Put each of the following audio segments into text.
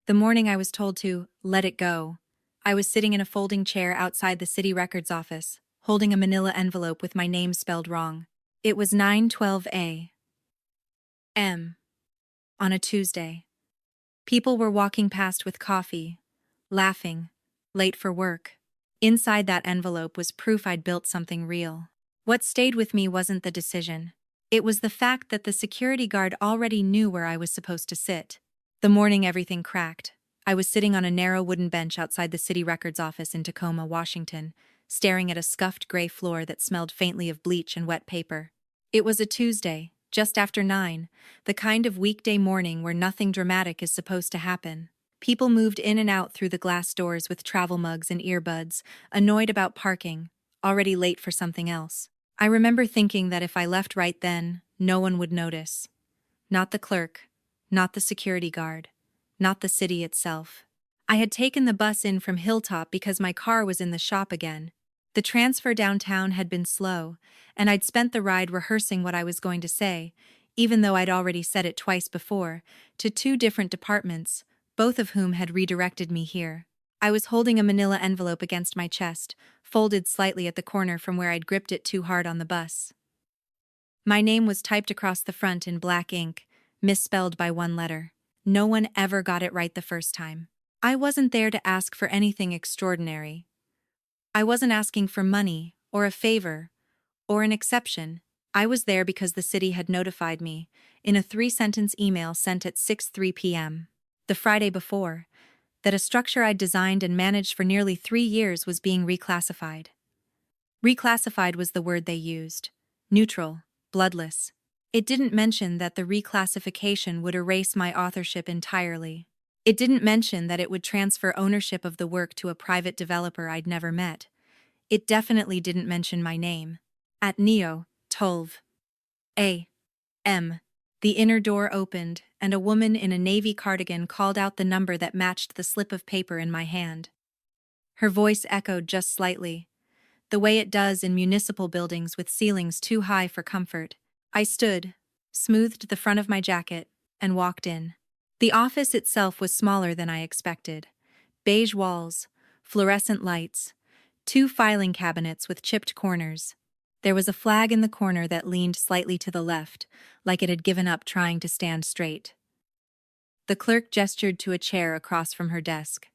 The morning I was told to let it go, I was sitting in a folding chair outside the city records office, holding a manila envelope with my name spelled wrong. It was 9:12 a.m. on a Tuesday. People were walking past with coffee, laughing, late for work. Inside that envelope was proof I'd built something real. What stayed with me wasn't the decision. It was the fact that the security guard already knew where I was supposed to sit. The morning everything cracked, I was sitting on a narrow wooden bench outside the city records office in Tacoma, Washington, staring at a scuffed gray floor that smelled faintly of bleach and wet paper. It was a Tuesday, just after 9, the kind of weekday morning where nothing dramatic is supposed to happen. People moved in and out through the glass doors with travel mugs and earbuds, annoyed about parking, already late for something else. I remember thinking that if I left right then, no one would notice. Not the clerk, not the security guard, not the city itself. I had taken the bus in from Hilltop because my car was in the shop again. The transfer downtown had been slow, and I'd spent the ride rehearsing what I was going to say, even though I'd already said it twice before, to 2 different departments, both of whom had redirected me here. I was holding a manila envelope against my chest, folded slightly at the corner from where I'd gripped it too hard on the bus. My name was typed across the front in black ink, misspelled by 1 letter. No one ever got it right the first time. I wasn't there to ask for anything extraordinary. I wasn't asking for money, or a favor, or an exception. I was there because the city had notified me, in a 3-sentence email sent at 6:03 p.m. the Friday before, that a structure I'd designed and managed for nearly 3 years was being reclassified. Reclassified was the word they used. Neutral, bloodless. It didn't mention that the reclassification would erase my authorship entirely. It didn't mention that it would transfer ownership of the work to a private developer I'd never met. It definitely didn't mention my name. At Neo, Tolv. A.M. The inner door opened, and a woman in a navy cardigan called out the number that matched the slip of paper in my hand. Her voice echoed just slightly, the way it does in municipal buildings with ceilings too high for comfort. I stood, smoothed the front of my jacket, and walked in. The office itself was smaller than I expected. Beige walls, fluorescent lights, 2 filing cabinets with chipped corners. There was a flag in the corner that leaned slightly to the left, like it had given up trying to stand straight. The clerk gestured to a chair across from her desk.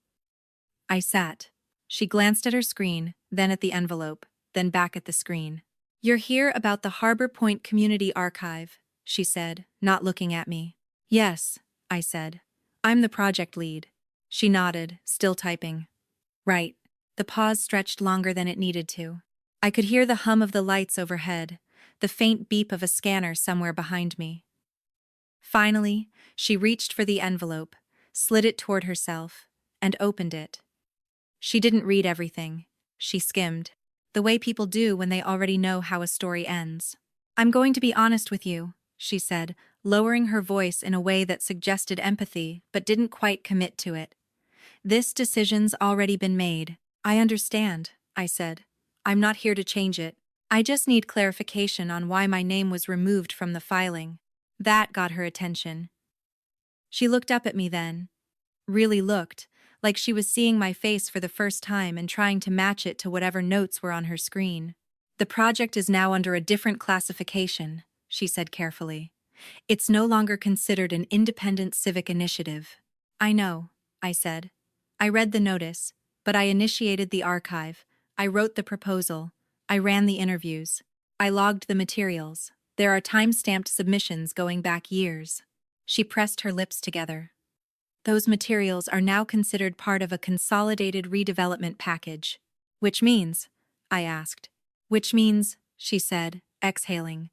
I sat. She glanced at her screen, then at the envelope, then back at the screen. "You're here about the Harbor Point Community Archive," she said, not looking at me. "Yes," I said. "I'm the project lead." She nodded, still typing. "Right." The pause stretched longer than it needed to. I could hear the hum of the lights overhead, the faint beep of a scanner somewhere behind me. Finally, she reached for the envelope, slid it toward herself, and opened it. She didn't read everything. She skimmed, the way people do when they already know how a story ends. "I'm going to be honest with you," she said, lowering her voice in a way that suggested empathy but didn't quite commit to it. "This decision's already been made." "I understand," I said. "I'm not here to change it. I just need clarification on why my name was removed from the filing." That got her attention. She looked up at me then. Really looked, like she was seeing my face for the first time and trying to match it to whatever notes were on her screen. "The project is now under a different classification," she said carefully. "It's no longer considered an independent civic initiative." "I know," I said. "I read the notice, but I initiated the archive. I wrote the proposal. I ran the interviews. I logged the materials. There are time-stamped submissions going back years." She pressed her lips together. "Those materials are now considered part of a consolidated redevelopment package." "Which means?" I asked. "Which means," she said, exhaling,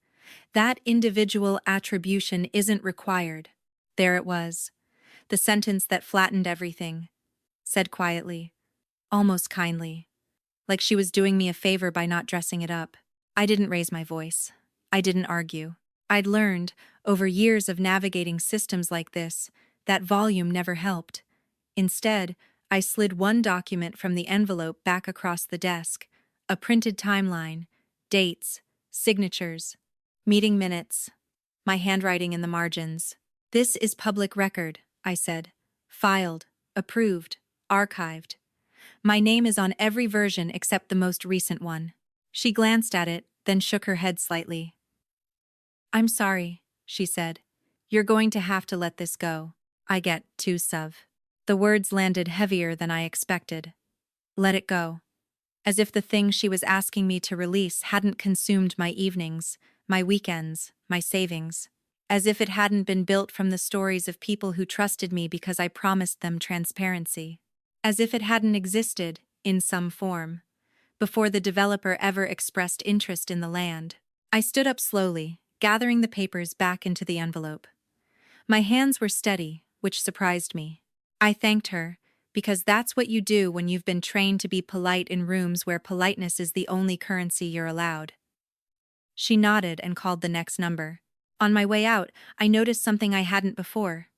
"that individual attribution isn't required." There it was. The sentence that flattened everything. Said quietly, almost kindly, like she was doing me a favor by not dressing it up. I didn't raise my voice. I didn't argue. I'd learned, over years of navigating systems like this, that volume never helped. Instead, I slid one document from the envelope back across the desk, a printed timeline, dates, signatures, meeting minutes, my handwriting in the margins. "This is public record," I said. "Filed, Approved. Archived. My name is on every version except the most recent one. She glanced at it, then shook her head slightly. I'm sorry, she said. You're going to have to let this go. I get too suv. The words landed heavier than I expected. Let it go. As if the thing she was asking me to release hadn't consumed my evenings, my weekends, my savings. As if it hadn't been built from the stories of people who trusted me because I promised them transparency. As if it hadn't existed, in some form, before the developer ever expressed interest in the land. I stood up slowly, gathering the papers back into the envelope. My hands were steady, which surprised me. I thanked her, because that's what you do when you've been trained to be polite in rooms where politeness is the only currency you're allowed. She nodded and called the next number. On my way out, I noticed something I hadn't before.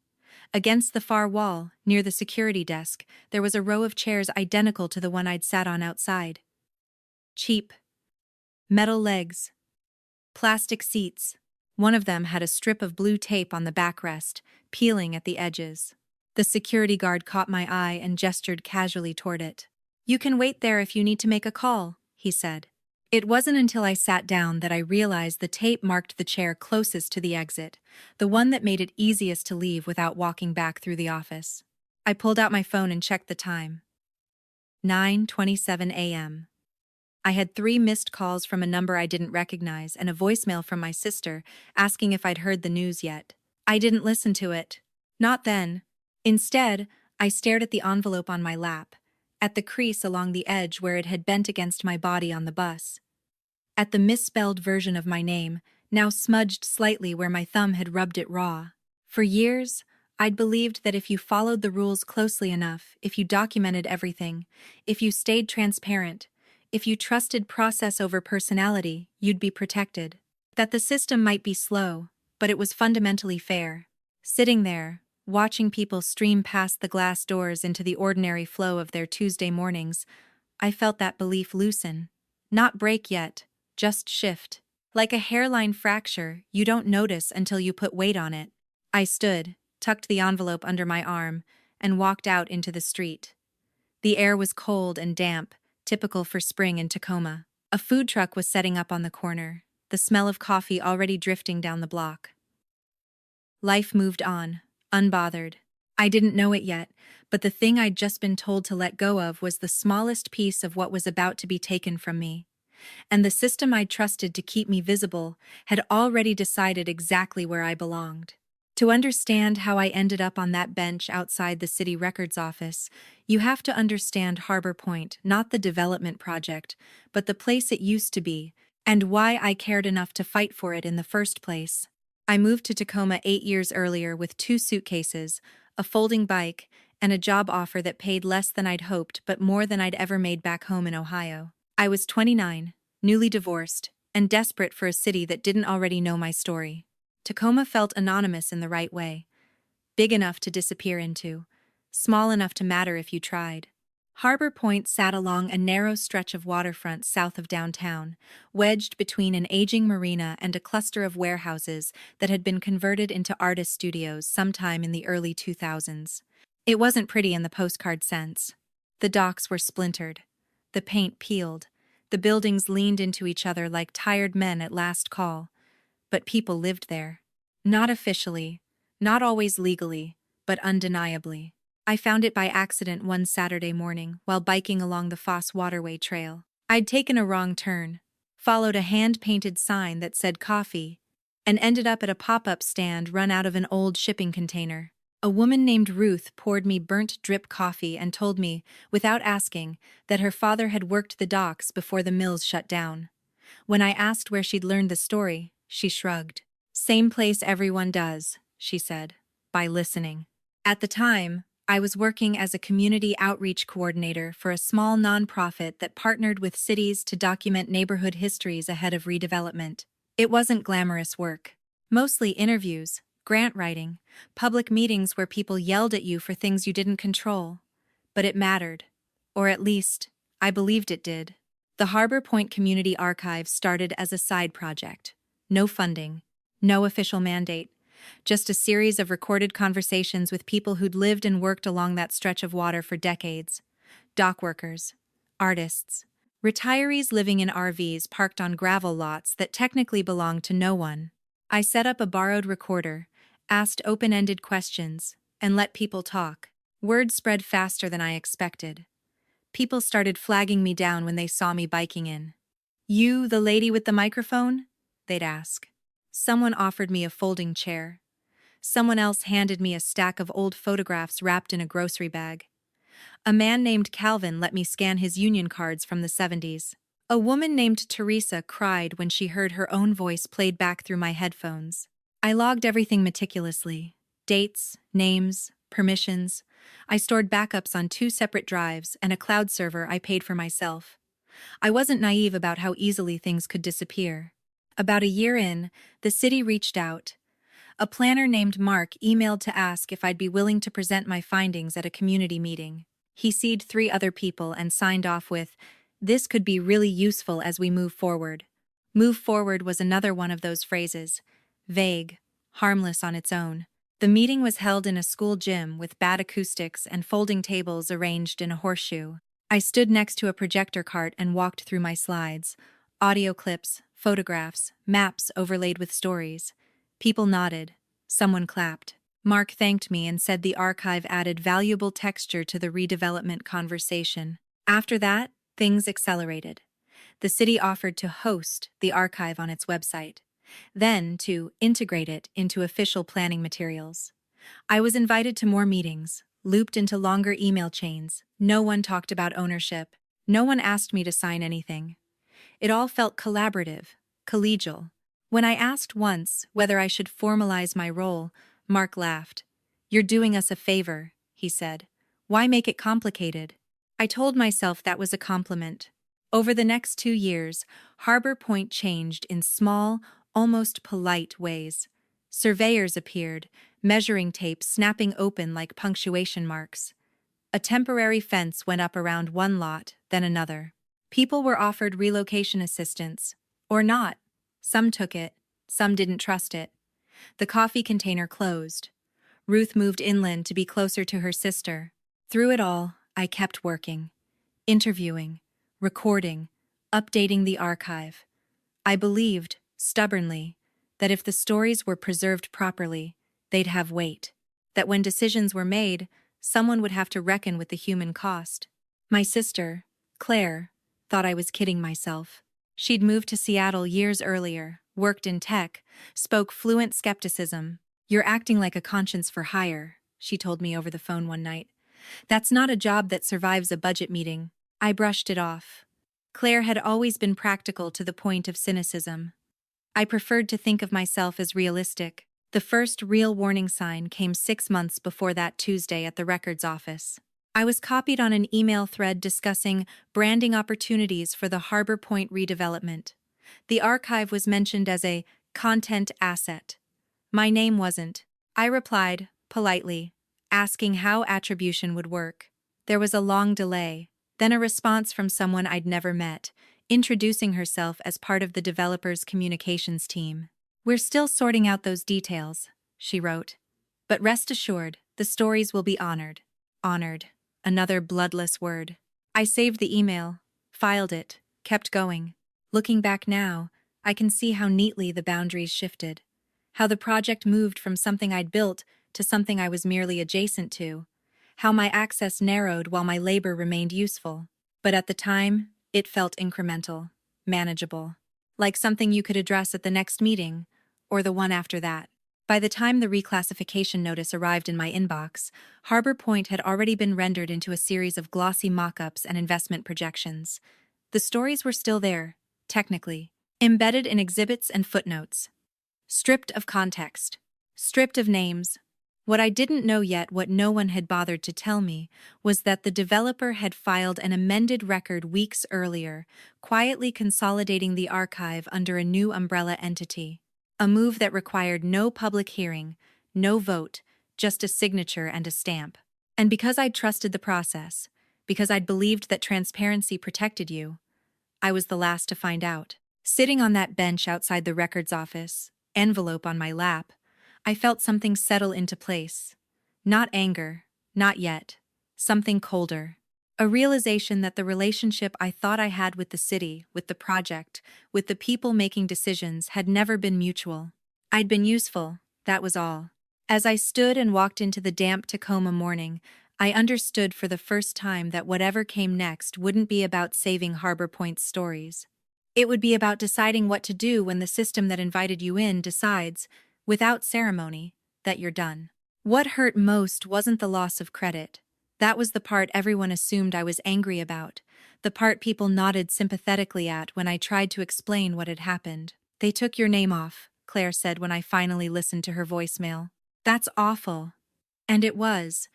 Against the far wall, near the security desk, there was a row of chairs identical to the one I'd sat on outside. Cheap. Metal legs. Plastic seats. One of them had a strip of blue tape on the backrest, peeling at the edges. The security guard caught my eye and gestured casually toward it. You can wait there if you need to make a call, he said. It wasn't until I sat down that I realized the tape marked the chair closest to the exit, the one that made it easiest to leave without walking back through the office. I pulled out my phone and checked the time. 9:27 a.m. I had 3 missed calls from a number I didn't recognize and a voicemail from my sister asking if I'd heard the news yet. I didn't listen to it. Not then. Instead, I stared at the envelope on my lap, at the crease along the edge where it had bent against my body on the bus, at the misspelled version of my name, now smudged slightly where my thumb had rubbed it raw. For years, I'd believed that if you followed the rules closely enough, if you documented everything, if you stayed transparent, if you trusted process over personality, you'd be protected. That the system might be slow, but it was fundamentally fair. Sitting there, watching people stream past the glass doors into the ordinary flow of their Tuesday mornings, I felt that belief loosen. Not break yet, just shift. Like a hairline fracture, you don't notice until you put weight on it. I stood, tucked the envelope under my arm, and walked out into the street. The air was cold and damp, typical for spring in Tacoma. A food truck was setting up on the corner, the smell of coffee already drifting down the block. Life moved on, unbothered. I didn't know it yet, but the thing I'd just been told to let go of was the smallest piece of what was about to be taken from me. And the system I'd trusted to keep me visible had already decided exactly where I belonged. To understand how I ended up on that bench outside the city records office, you have to understand Harbor Point, not the development project, but the place it used to be, and why I cared enough to fight for it in the first place. I moved to Tacoma 8 years earlier with 2 suitcases, a folding bike, and a job offer that paid less than I'd hoped but more than I'd ever made back home in Ohio. I was 29, newly divorced, and desperate for a city that didn't already know my story. Tacoma felt anonymous in the right way. Big enough to disappear into, small enough to matter if you tried. Harbor Point sat along a narrow stretch of waterfront south of downtown, wedged between an aging marina and a cluster of warehouses that had been converted into artist studios sometime in the early 2000s. It wasn't pretty in the postcard sense. The docks were splintered. The paint peeled. The buildings leaned into each other like tired men at last call. But people lived there. Not officially, not always legally, but undeniably. I found it by accident one Saturday morning while biking along the Foss Waterway Trail. I'd taken a wrong turn, followed a hand-painted sign that said coffee, and ended up at a pop-up stand run out of an old shipping container. A woman named Ruth poured me burnt drip coffee and told me, without asking, that her father had worked the docks before the mills shut down. When I asked where she'd learned the story, she shrugged. Same place everyone does, she said, by listening. At the time, I was working as a community outreach coordinator for a small nonprofit that partnered with cities to document neighborhood histories ahead of redevelopment. It wasn't glamorous work. Mostly interviews, grant writing, public meetings where people yelled at you for things you didn't control. But it mattered. Or at least, I believed it did. The Harbor Point Community Archive started as a side project. No funding, no official mandate, just a series of recorded conversations with people who'd lived and worked along that stretch of water for decades. Dock workers, artists, retirees living in RVs parked on gravel lots that technically belonged to no one. I set up a borrowed recorder, asked open-ended questions, and let people talk. Word spread faster than I expected. People started flagging me down when they saw me biking in. "You, the lady with the microphone?" they'd ask. Someone offered me a folding chair. Someone else handed me a stack of old photographs wrapped in a grocery bag. A man named Calvin let me scan his union cards from the 70s. A woman named Teresa cried when she heard her own voice played back through my headphones. I logged everything meticulously: dates, names, permissions. I stored backups on 2 separate drives and a cloud server I paid for myself. I wasn't naive about how easily things could disappear. About a year in, the city reached out. A planner named Mark emailed to ask if I'd be willing to present my findings at a community meeting. He CC'd 3 other people and signed off with, "This could be really useful as we move forward." Move forward was another one of those phrases. Vague, harmless on its own. The meeting was held in a school gym with bad acoustics and folding tables arranged in a horseshoe. I stood next to a projector cart and walked through my slides. Audio clips, photographs, maps overlaid with stories. People nodded. Someone clapped. Mark thanked me and said the archive added valuable texture to the redevelopment conversation. After that, things accelerated. The city offered to host the archive on its website, then to integrate it into official planning materials. I was invited to more meetings, looped into longer email chains. No one talked about ownership. No one asked me to sign anything. It all felt collaborative, collegial. When I asked once whether I should formalize my role, Mark laughed. "You're doing us a favor," he said. "Why make it complicated?" I told myself that was a compliment. Over the next 2 years, Harbor Point changed in small, almost polite ways. Surveyors appeared, measuring tape snapping open like punctuation marks. A temporary fence went up around one lot, then another. People were offered relocation assistance. Or not. Some took it, some didn't trust it. The coffee container closed. Ruth moved inland to be closer to her sister. Through it all, I kept working. Interviewing, recording, updating the archive. I believed, stubbornly, that if the stories were preserved properly, they'd have weight. That when decisions were made, someone would have to reckon with the human cost. My sister, Claire, thought I was kidding myself. She'd moved to Seattle years earlier, worked in tech, spoke fluent skepticism. "You're acting like a conscience for hire," she told me over the phone one night. "That's not a job that survives a budget meeting." I brushed it off. Claire had always been practical to the point of cynicism. I preferred to think of myself as realistic. The first real warning sign came 6 months before that Tuesday at the records office. I was copied on an email thread discussing branding opportunities for the Harbor Point redevelopment. The archive was mentioned as a content asset. My name wasn't. I replied, politely, asking how attribution would work. There was a long delay, then a response from someone I'd never met, introducing herself as part of the developer's communications team. "We're still sorting out those details," she wrote. "But rest assured, the stories will be honored." Honored. Another bloodless word. I saved the email, filed it, kept going. Looking back now, I can see how neatly the boundaries shifted. How the project moved from something I'd built to something I was merely adjacent to. How my access narrowed while my labor remained useful. But at the time, it felt incremental, manageable. Like something you could address at the next meeting, or the one after that. By the time the reclassification notice arrived in my inbox, Harbor Point had already been rendered into a series of glossy mock-ups and investment projections. The stories were still there, technically, embedded in exhibits and footnotes. Stripped of context. Stripped of names. What I didn't know yet, what no one had bothered to tell me, was that the developer had filed an amended record weeks earlier, quietly consolidating the archive under a new umbrella entity. A move that required no public hearing, no vote, just a signature and a stamp. And because I'd trusted the process, because I'd believed that transparency protected you, I was the last to find out. Sitting on that bench outside the records office, envelope on my lap, I felt something settle into place. Not anger, not yet. Something colder. A realization that the relationship I thought I had with the city, with the project, with the people making decisions had never been mutual. I'd been useful, that was all. As I stood and walked into the damp Tacoma morning, I understood for the first time that whatever came next wouldn't be about saving Harbor Point's stories. It would be about deciding what to do when the system that invited you in decides, without ceremony, that you're done. What hurt most wasn't the loss of credit. That was the part everyone assumed I was angry about, the part people nodded sympathetically at when I tried to explain what had happened. "They took your name off," Claire said when I finally listened to her voicemail. "That's awful." And it was.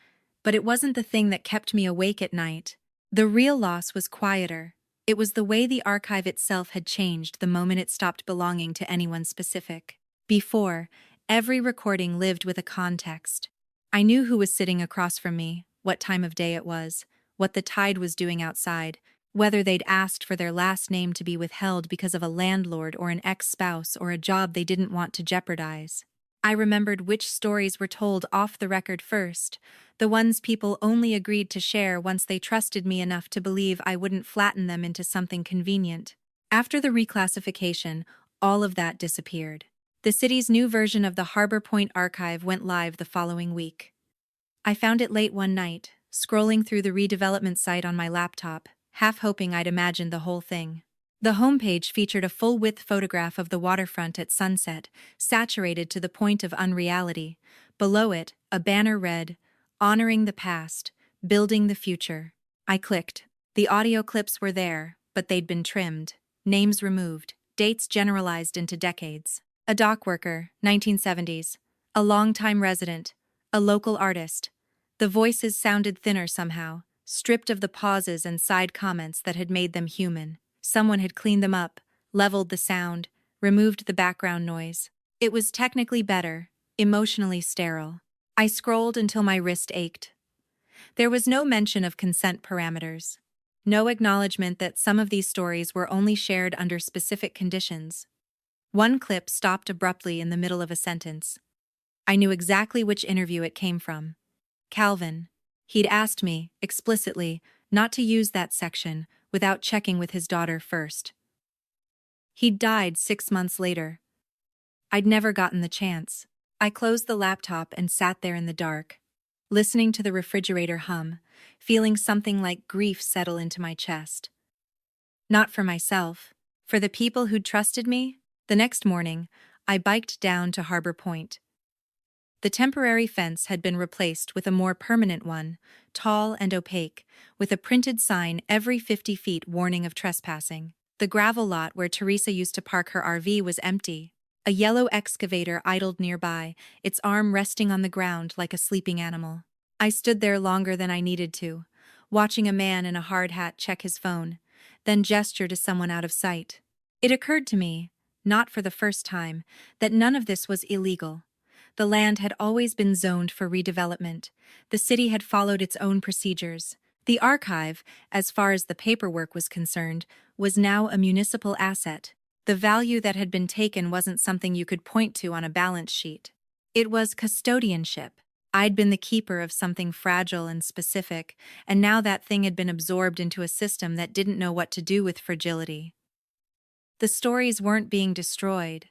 But it wasn't the thing that kept me awake at night. The real loss was quieter. It was the way the archive itself had changed the moment it stopped belonging to anyone specific. Before, every recording lived with a context. I knew who was sitting across from me, what time of day it was, what the tide was doing outside, whether they'd asked for their last name to be withheld because of a landlord or an ex-spouse or a job they didn't want to jeopardize. I remembered which stories were told off the record first, the ones people only agreed to share once they trusted me enough to believe I wouldn't flatten them into something convenient. After the reclassification, all of that disappeared. The city's new version of the Harbor Point archive went live the following week. I found it late one night, scrolling through the redevelopment site on my laptop, half hoping I'd imagined the whole thing. The homepage featured a full-width photograph of the waterfront at sunset, saturated to the point of unreality. Below it, a banner read, "Honoring the past, building the future." I clicked. The audio clips were there, but they'd been trimmed, names removed, dates generalized into decades. A dock worker, 1970s. A longtime resident. A local artist. The voices sounded thinner somehow, stripped of the pauses and side comments that had made them human. Someone had cleaned them up, leveled the sound, removed the background noise. It was technically better, emotionally sterile. I scrolled until my wrist ached. There was no mention of consent parameters. No acknowledgement that some of these stories were only shared under specific conditions. One clip stopped abruptly in the middle of a sentence. I knew exactly which interview it came from. Calvin. He'd asked me, explicitly, not to use that section without checking with his daughter first. He'd died 6 months later. I'd never gotten the chance. I closed the laptop and sat there in the dark, listening to the refrigerator hum, feeling something like grief settle into my chest. Not for myself, for the people who'd trusted me. The next morning, I biked down to Harbor Point. The temporary fence had been replaced with a more permanent one, tall and opaque, with a printed sign every 50 feet warning of trespassing. The gravel lot where Teresa used to park her RV was empty. A yellow excavator idled nearby, its arm resting on the ground like a sleeping animal. I stood there longer than I needed to, watching a man in a hard hat check his phone, then gesture to someone out of sight. It occurred to me, not for the first time, that none of this was illegal. The land had always been zoned for redevelopment. The city had followed its own procedures. The archive, as far as the paperwork was concerned, was now a municipal asset. The value that had been taken wasn't something you could point to on a balance sheet. It was custodianship. I'd been the keeper of something fragile and specific, and now that thing had been absorbed into a system that didn't know what to do with fragility. The stories weren't being destroyed.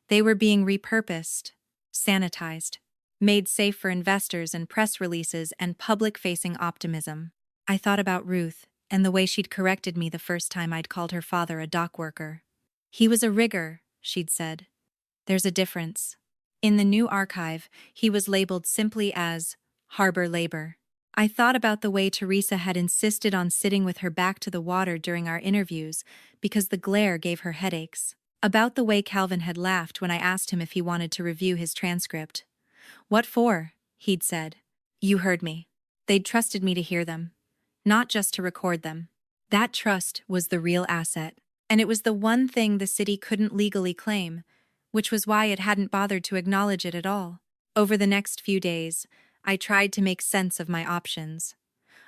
They were being repurposed, sanitized, made safe for investors and press releases and public-facing optimism. I thought about Ruth and the way she'd corrected me the first time I'd called her father a dock worker. "He was a rigger," she'd said. "There's a difference." In the new archive, he was labeled simply as harbor labor. I thought about the way Teresa had insisted on sitting with her back to the water during our interviews because the glare gave her headaches. About the way Calvin had laughed when I asked him if he wanted to review his transcript. "What for?" he'd said. "You heard me." They'd trusted me to hear them, not just to record them. That trust was the real asset, and it was the one thing the city couldn't legally claim, which was why it hadn't bothered to acknowledge it at all. Over the next few days, I tried to make sense of my options.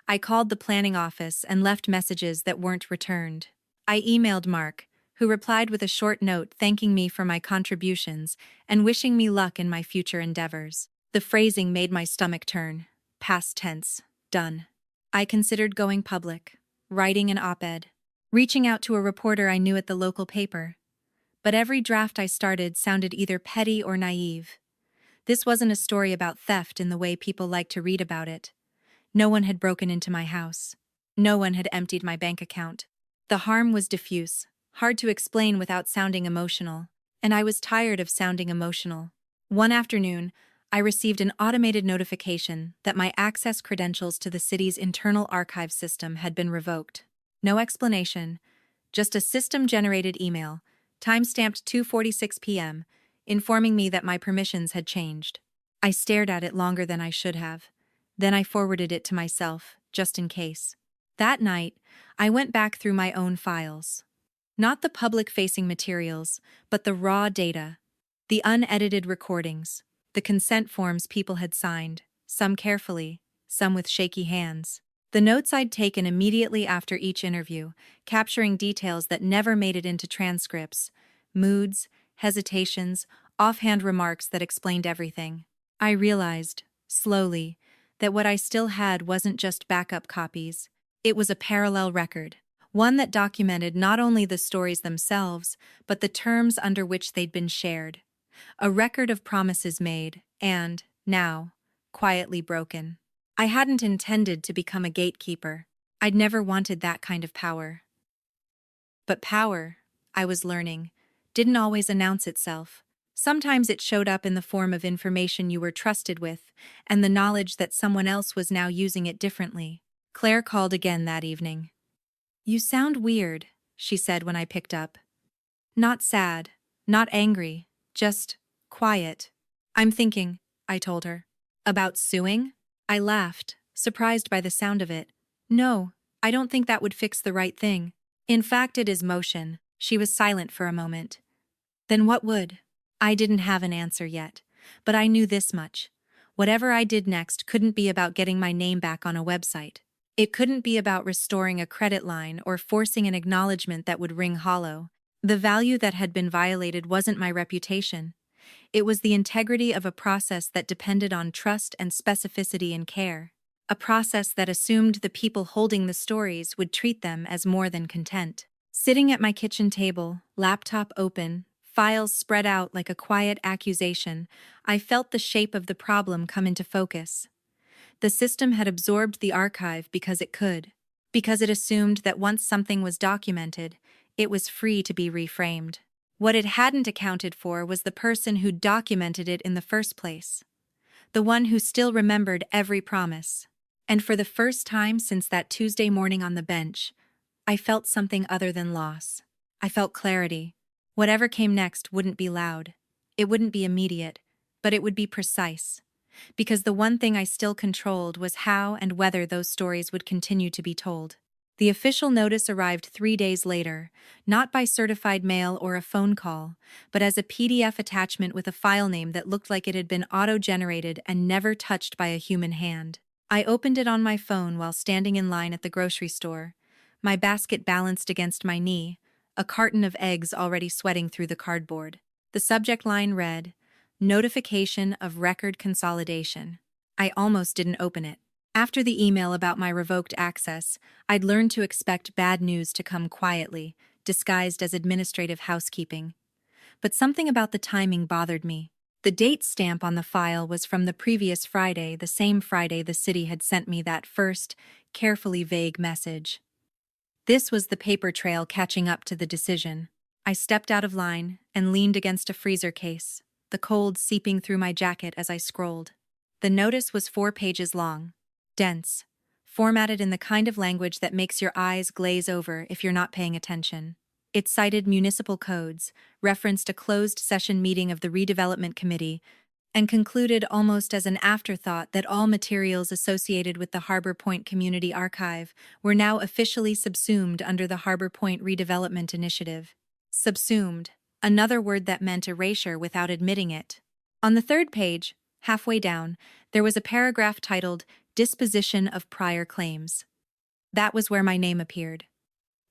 I called the planning office and left messages that weren't returned. I emailed Mark, who replied with a short note thanking me for my contributions and wishing me luck in my future endeavors. The phrasing made my stomach turn. Past tense. Done. I considered going public, writing an op-ed, reaching out to a reporter I knew at the local paper. But every draft I started sounded either petty or naive. This wasn't a story about theft in the way people like to read about it. No one had broken into my house. No one had emptied my bank account. The harm was diffuse, hard to explain without sounding emotional, and I was tired of sounding emotional. One afternoon, I received an automated notification that my access credentials to the city's internal archive system had been revoked. No explanation, just a system-generated email, time-stamped 2:46 p.m., informing me that my permissions had changed. I stared at it longer than I should have. Then I forwarded it to myself, just in case. That night, I went back through my own files. Not the public-facing materials, but the raw data, the unedited recordings, the consent forms people had signed, some carefully, some with shaky hands. The notes I'd taken immediately after each interview, capturing details that never made it into transcripts, moods, hesitations, offhand remarks that explained everything. I realized, slowly, that what I still had wasn't just backup copies. It was a parallel record, one that documented not only the stories themselves, but the terms under which they'd been shared. A record of promises made and, now, quietly broken. I hadn't intended to become a gatekeeper. I'd never wanted that kind of power. But power, I was learning, didn't always announce itself. Sometimes it showed up in the form of information you were trusted with, and the knowledge that someone else was now using it differently. Claire called again that evening. "You sound weird," she said when I picked up. "Not sad, not angry, just quiet." "I'm thinking," I told her. "About suing?" I laughed, surprised by the sound of it. "No, I don't think that would fix the right thing. In fact, it is motion." She was silent for a moment. "Then what would?" I didn't have an answer yet, but I knew this much. Whatever I did next couldn't be about getting my name back on a website. It couldn't be about restoring a credit line or forcing an acknowledgement that would ring hollow. The value that had been violated wasn't my reputation. It was the integrity of a process that depended on trust and specificity and care. A process that assumed the people holding the stories would treat them as more than content. Sitting at my kitchen table, laptop open, files spread out like a quiet accusation, I felt the shape of the problem come into focus. The system had absorbed the archive because it could, because it assumed that once something was documented, it was free to be reframed. What it hadn't accounted for was the person who documented it in the first place. The one who still remembered every promise. And for the first time since that Tuesday morning on the bench, I felt something other than loss. I felt clarity. Whatever came next wouldn't be loud. It wouldn't be immediate, but it would be precise. Because the one thing I still controlled was how and whether those stories would continue to be told. The official notice arrived 3 days later, not by certified mail or a phone call, but as a PDF attachment with a file name that looked like it had been auto-generated and never touched by a human hand. I opened it on my phone while standing in line at the grocery store, my basket balanced against my knee, a carton of eggs already sweating through the cardboard. The subject line read, "Notification of record consolidation." I almost didn't open it. After the email about my revoked access, I'd learned to expect bad news to come quietly, disguised as administrative housekeeping. But something about the timing bothered me. The date stamp on the file was from the previous Friday, the same Friday the city had sent me that first, carefully vague message. This was the paper trail catching up to the decision. I stepped out of line and leaned against a freezer case, the cold seeping through my jacket as I scrolled. The notice was 4 pages long, dense, formatted in the kind of language that makes your eyes glaze over if you're not paying attention. It cited municipal codes, referenced a closed session meeting of the redevelopment committee, and concluded almost as an afterthought that all materials associated with the Harbor Point Community Archive were now officially subsumed under the Harbor Point Redevelopment Initiative. Subsumed, another word that meant erasure without admitting it. On the 3rd page, halfway down, there was a paragraph titled Disposition of Prior Claims. That was where my name appeared.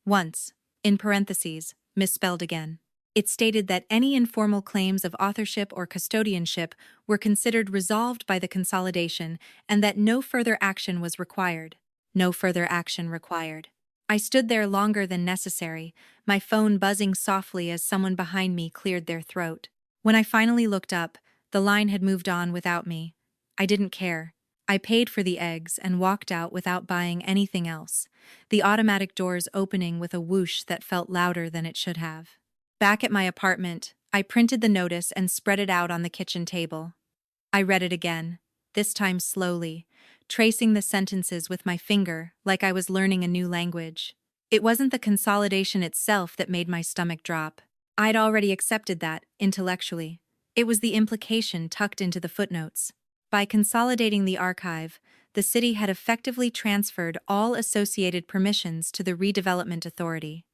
Once, in parentheses, misspelled again. It stated that any informal claims of authorship or custodianship were considered resolved by the consolidation and that no further action was required. No further action required. I stood there longer than necessary, my phone buzzing softly as someone behind me cleared their throat. When I finally looked up, the line had moved on without me. I didn't care. I paid for the eggs and walked out without buying anything else, the automatic doors opening with a whoosh that felt louder than it should have. Back at my apartment, I printed the notice and spread it out on the kitchen table. I read it again, this time slowly, tracing the sentences with my finger like I was learning a new language. It wasn't the consolidation itself that made my stomach drop. I'd already accepted that, intellectually. It was the implication tucked into the footnotes. By consolidating the archive, the city had effectively transferred all associated permissions to the Redevelopment Authority.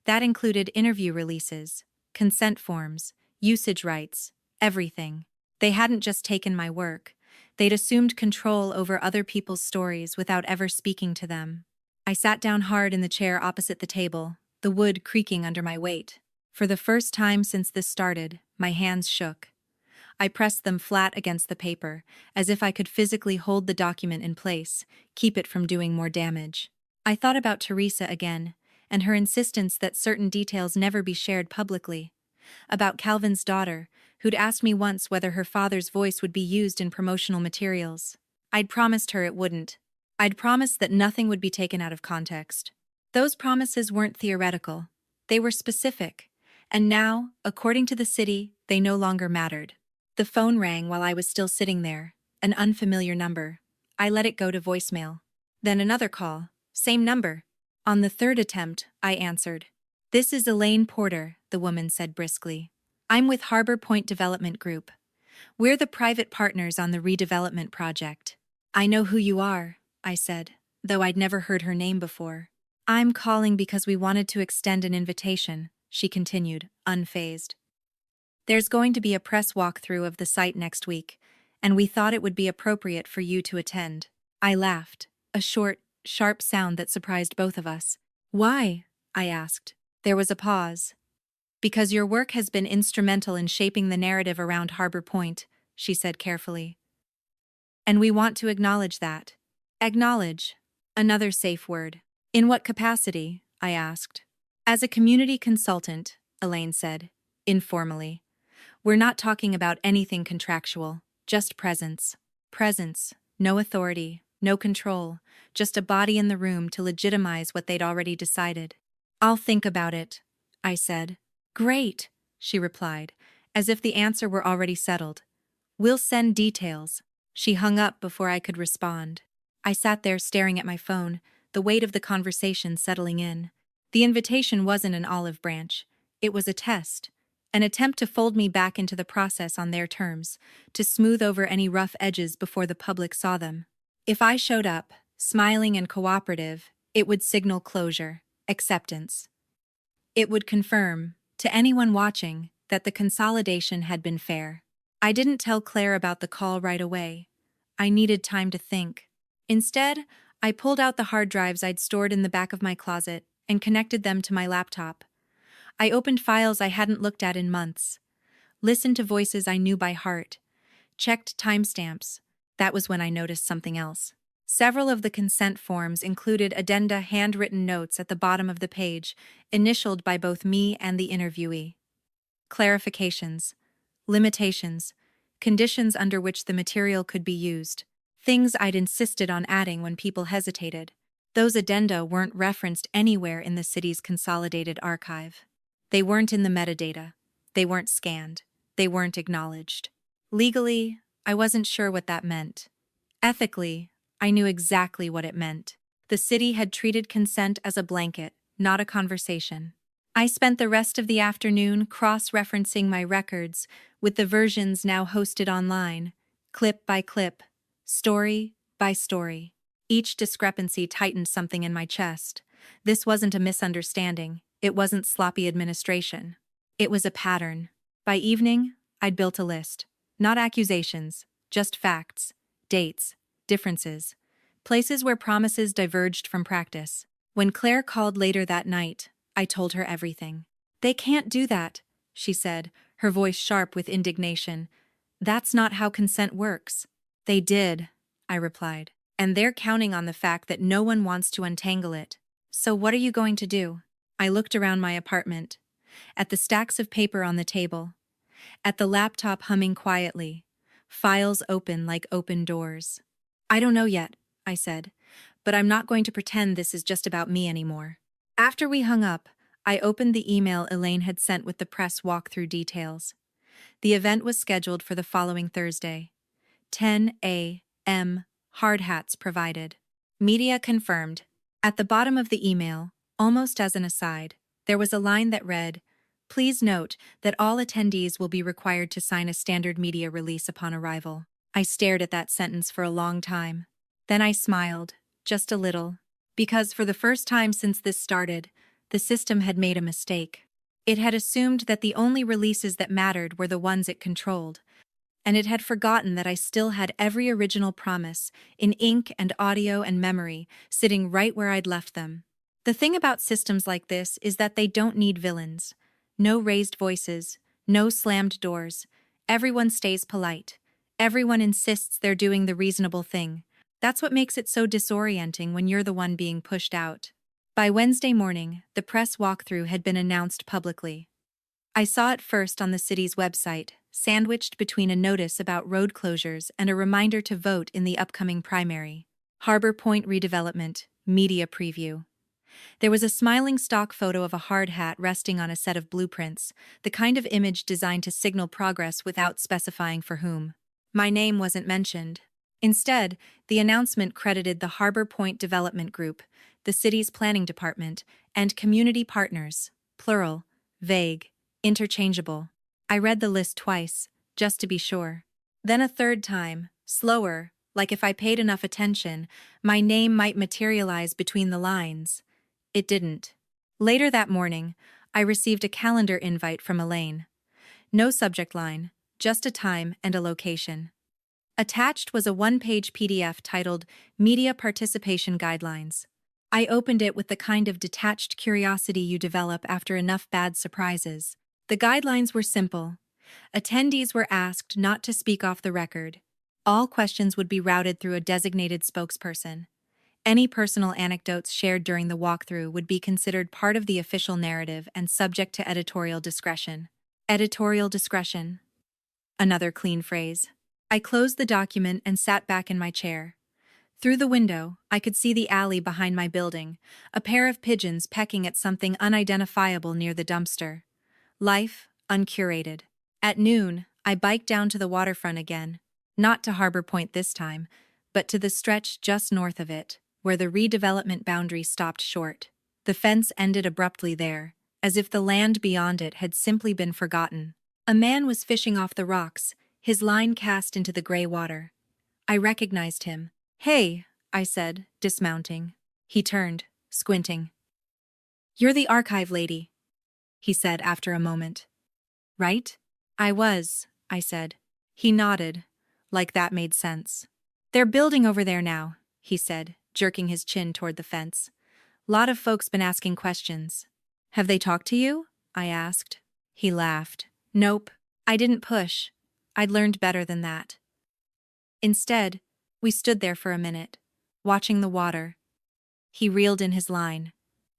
That included interview releases, consent forms, usage rights, everything. They hadn't just taken my work. They'd assumed control over other people's stories without ever speaking to them. I sat down hard in the chair opposite the table, the wood creaking under my weight. For the first time since this started, my hands shook. I pressed them flat against the paper, as if I could physically hold the document in place, keep it from doing more damage. I thought about Teresa again, and her insistence that certain details never be shared publicly. About Calvin's daughter, who'd asked me once whether her father's voice would be used in promotional materials. I'd promised her it wouldn't. I'd promised that nothing would be taken out of context. Those promises weren't theoretical. They were specific. And now, according to the city, they no longer mattered. The phone rang while I was still sitting there, an unfamiliar number. I let it go to voicemail. Then another call, same number. On the third attempt, I answered. "This is Elaine Porter," the woman said briskly. "I'm with Harbor Point Development Group. We're the private partners on the redevelopment project." "I know who you are," I said, though I'd never heard her name before. "I'm calling because we wanted to extend an invitation," she continued, unfazed. "There's going to be a press walkthrough of the site next week, and we thought it would be appropriate for you to attend." I laughed, a short, sharp sound that surprised both of us. "Why?" I asked. There was a pause. "Because your work has been instrumental in shaping the narrative around Harbor Point," she said carefully. "And we want to acknowledge that." Acknowledge. Another safe word. "In what capacity?" I asked. "As a community consultant," Elaine said, informally. "We're not talking about anything contractual, just presence. Presence, no authority, no control, just a body in the room to legitimize what they'd already decided." "I'll think about it," I said. "Great," she replied, as if the answer were already settled. "We'll send details." She hung up before I could respond. I sat there staring at my phone, the weight of the conversation settling in. The invitation wasn't an olive branch. It was a test. An attempt to fold me back into the process on their terms, to smooth over any rough edges before the public saw them. If I showed up, smiling and cooperative, it would signal closure, acceptance. It would confirm, to anyone watching, that the consolidation had been fair. I didn't tell Claire about the call right away. I needed time to think. Instead, I pulled out the hard drives I'd stored in the back of my closet and connected them to my laptop. I opened files I hadn't looked at in months, listened to voices I knew by heart, checked timestamps. That was when I noticed something else. Several of the consent forms included addenda handwritten notes at the bottom of the page, initialed by both me and the interviewee. Clarifications, limitations, conditions under which the material could be used, things I'd insisted on adding when people hesitated. Those addenda weren't referenced anywhere in the city's consolidated archive. They weren't in the metadata. They weren't scanned. They weren't acknowledged. Legally, I wasn't sure what that meant. Ethically, I knew exactly what it meant. The city had treated consent as a blanket, not a conversation. I spent the rest of the afternoon cross-referencing my records with the versions now hosted online, clip by clip, story by story. Each discrepancy tightened something in my chest. This wasn't a misunderstanding. It wasn't sloppy administration. It was a pattern. By evening, I'd built a list. Not accusations, just facts, dates, differences, places where promises diverged from practice. When Claire called later that night, I told her everything. They can't do that, she said, her voice sharp with indignation. That's not how consent works. They did, I replied. And they're counting on the fact that no one wants to untangle it. So what are you going to do? I looked around my apartment, at the stacks of paper on the table, at the laptop humming quietly, files open like open doors. I don't know yet, I said, but I'm not going to pretend this is just about me anymore. After we hung up, I opened the email Elaine had sent with the press walkthrough details. The event was scheduled for the following Thursday. 10 a.m. Hard hats provided. Media confirmed. At the bottom of the email, almost as an aside, there was a line that read, "Please note that all attendees will be required to sign a standard media release upon arrival." I stared at that sentence for a long time. Then I smiled, just a little, because for the first time since this started, the system had made a mistake. It had assumed that the only releases that mattered were the ones it controlled, and it had forgotten that I still had every original promise, in ink and audio and memory, sitting right where I'd left them. The thing about systems like this is that they don't need villains. No raised voices, no slammed doors. Everyone stays polite. Everyone insists they're doing the reasonable thing. That's what makes it so disorienting when you're the one being pushed out. By Wednesday morning, the press walkthrough had been announced publicly. I saw it first on the city's website, sandwiched between a notice about road closures and a reminder to vote in the upcoming primary. Harbor Point redevelopment, media preview. There was a smiling stock photo of a hard hat resting on a set of blueprints, the kind of image designed to signal progress without specifying for whom. My name wasn't mentioned. Instead, the announcement credited the Harbor Point Development Group, the city's planning department, and community partners, plural, vague, interchangeable. I read the list twice, just to be sure. Then a third time, slower, like if I paid enough attention, my name might materialize between the lines. It didn't. Later that morning, I received a calendar invite from Elaine. No subject line, just a time and a location. Attached was a one-page PDF titled Media Participation Guidelines. I opened it with the kind of detached curiosity you develop after enough bad surprises. The guidelines were simple. Attendees were asked not to speak off the record. All questions would be routed through a designated spokesperson. Any personal anecdotes shared during the walkthrough would be considered part of the official narrative and subject to editorial discretion. Editorial discretion. Another clean phrase. I closed the document and sat back in my chair. Through the window, I could see the alley behind my building, a pair of pigeons pecking at something unidentifiable near the dumpster. Life, uncurated. At noon, I biked down to the waterfront again. Not to Harbor Point this time, but to the stretch just north of it, where the redevelopment boundary stopped short. The fence ended abruptly there, as if the land beyond it had simply been forgotten. A man was fishing off the rocks, his line cast into the gray water. I recognized him. "Hey," I said, dismounting. He turned, squinting. "You're the archive lady," he said after a moment. "Right?" "I was," I said. He nodded, like that made sense. "They're building over there now," he said, jerking his chin toward the fence. "Lot of folks been asking questions." "Have they talked to you?" I asked. He laughed. "Nope, I didn't push. I'd learned better than that." Instead, we stood there for a minute, watching the water. He reeled in his line.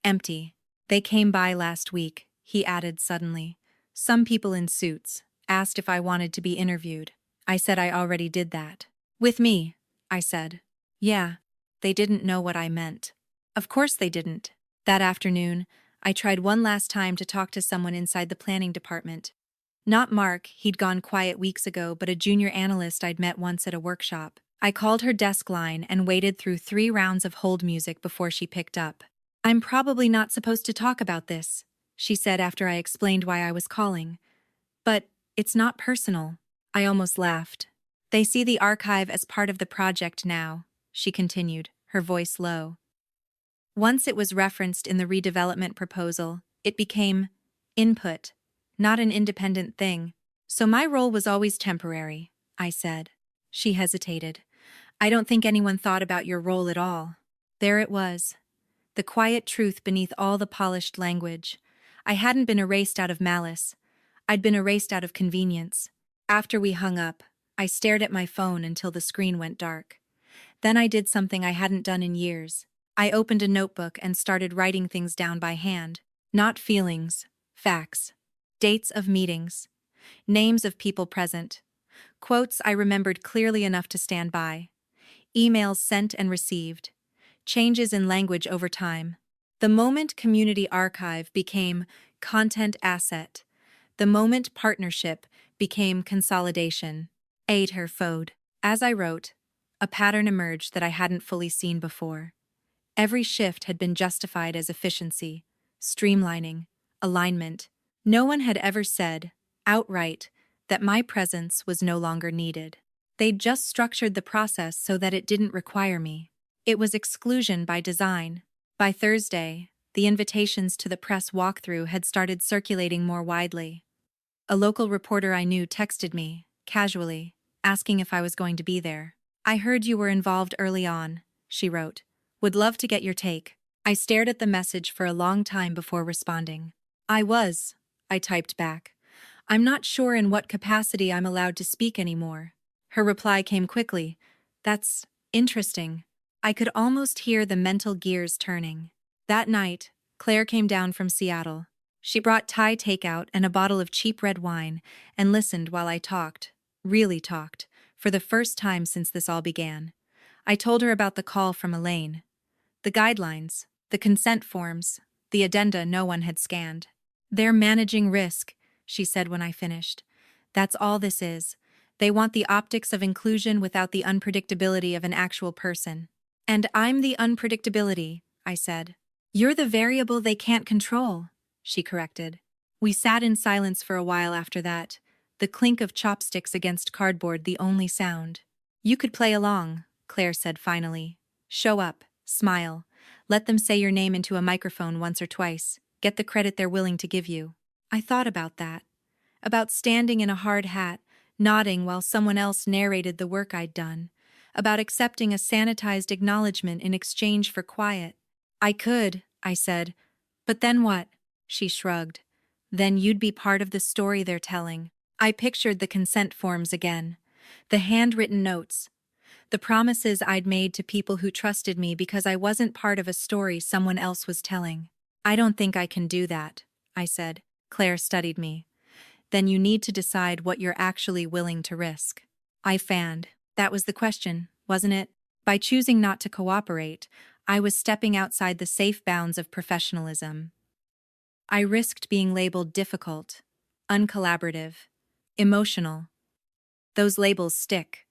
"Empty. They came by last week," he added suddenly. "Some people in suits, asked if I wanted to be interviewed. I said I already did that." "With me," I said. "Yeah." They didn't know what I meant. Of course they didn't. That afternoon, I tried one last time to talk to someone inside the planning department. Not Mark, he'd gone quiet weeks ago, but a junior analyst I'd met once at a workshop. I called her desk line and waited through 3 rounds of hold music before she picked up. "I'm probably not supposed to talk about this," she said after I explained why I was calling. "But it's not personal." I almost laughed. "They see the archive as part of the project now," she continued, her voice low. "Once it was referenced in the redevelopment proposal, it became input, not an independent thing. So my role was always temporary," I said. She hesitated. "I don't think anyone thought about your role at all." There it was. The quiet truth beneath all the polished language. I hadn't been erased out of malice. I'd been erased out of convenience. After we hung up, I stared at my phone until the screen went dark. Then I did something I hadn't done in years. I opened a notebook and started writing things down by hand. Not feelings, facts. Dates of meetings. Names of people present. Quotes I remembered clearly enough to stand by. Emails sent and received. Changes in language over time. The moment community archive became content asset. The moment partnership became consolidation. Aid her fode. As I wrote, a pattern emerged that I hadn't fully seen before. Every shift had been justified as efficiency, streamlining, alignment. No one had ever said, outright, that my presence was no longer needed. They'd just structured the process so that it didn't require me. It was exclusion by design. By Thursday, the invitations to the press walkthrough had started circulating more widely. A local reporter I knew texted me, casually, asking if I was going to be there. "I heard you were involved early on," she wrote. "Would love to get your take." I stared at the message for a long time before responding. "I was," I typed back. "I'm not sure in what capacity I'm allowed to speak anymore." Her reply came quickly. "That's interesting." I could almost hear the mental gears turning. That night, Claire came down from Seattle. She brought Thai takeout and a bottle of cheap red wine and listened while I talked, really talked, for the first time since this all began. I told her about the call from Elaine. The guidelines, the consent forms, the addenda no one had scanned. "They're managing risk," she said when I finished. "That's all this is. They want the optics of inclusion without the unpredictability of an actual person." "And I'm the unpredictability," I said. "You're the variable they can't control," she corrected. We sat in silence for a while after that, the clink of chopsticks against cardboard the only sound. "You could play along," Claire said finally. "Show up, smile, let them say your name into a microphone once or twice, get the credit they're willing to give you." I thought about that. About standing in a hard hat, nodding while someone else narrated the work I'd done. About accepting a sanitized acknowledgement in exchange for quiet. "I could," I said. "But then what?" She shrugged. "Then you'd be part of the story they're telling." I pictured the consent forms again. The handwritten notes. The promises I'd made to people who trusted me because I wasn't part of a story someone else was telling. "I don't think I can do that," I said. Claire studied me. "Then you need to decide what you're actually willing to risk." I fanned. That was the question, wasn't it? By choosing not to cooperate, I was stepping outside the safe bounds of professionalism. I risked being labeled difficult, uncollaborative, emotional. Those labels stick.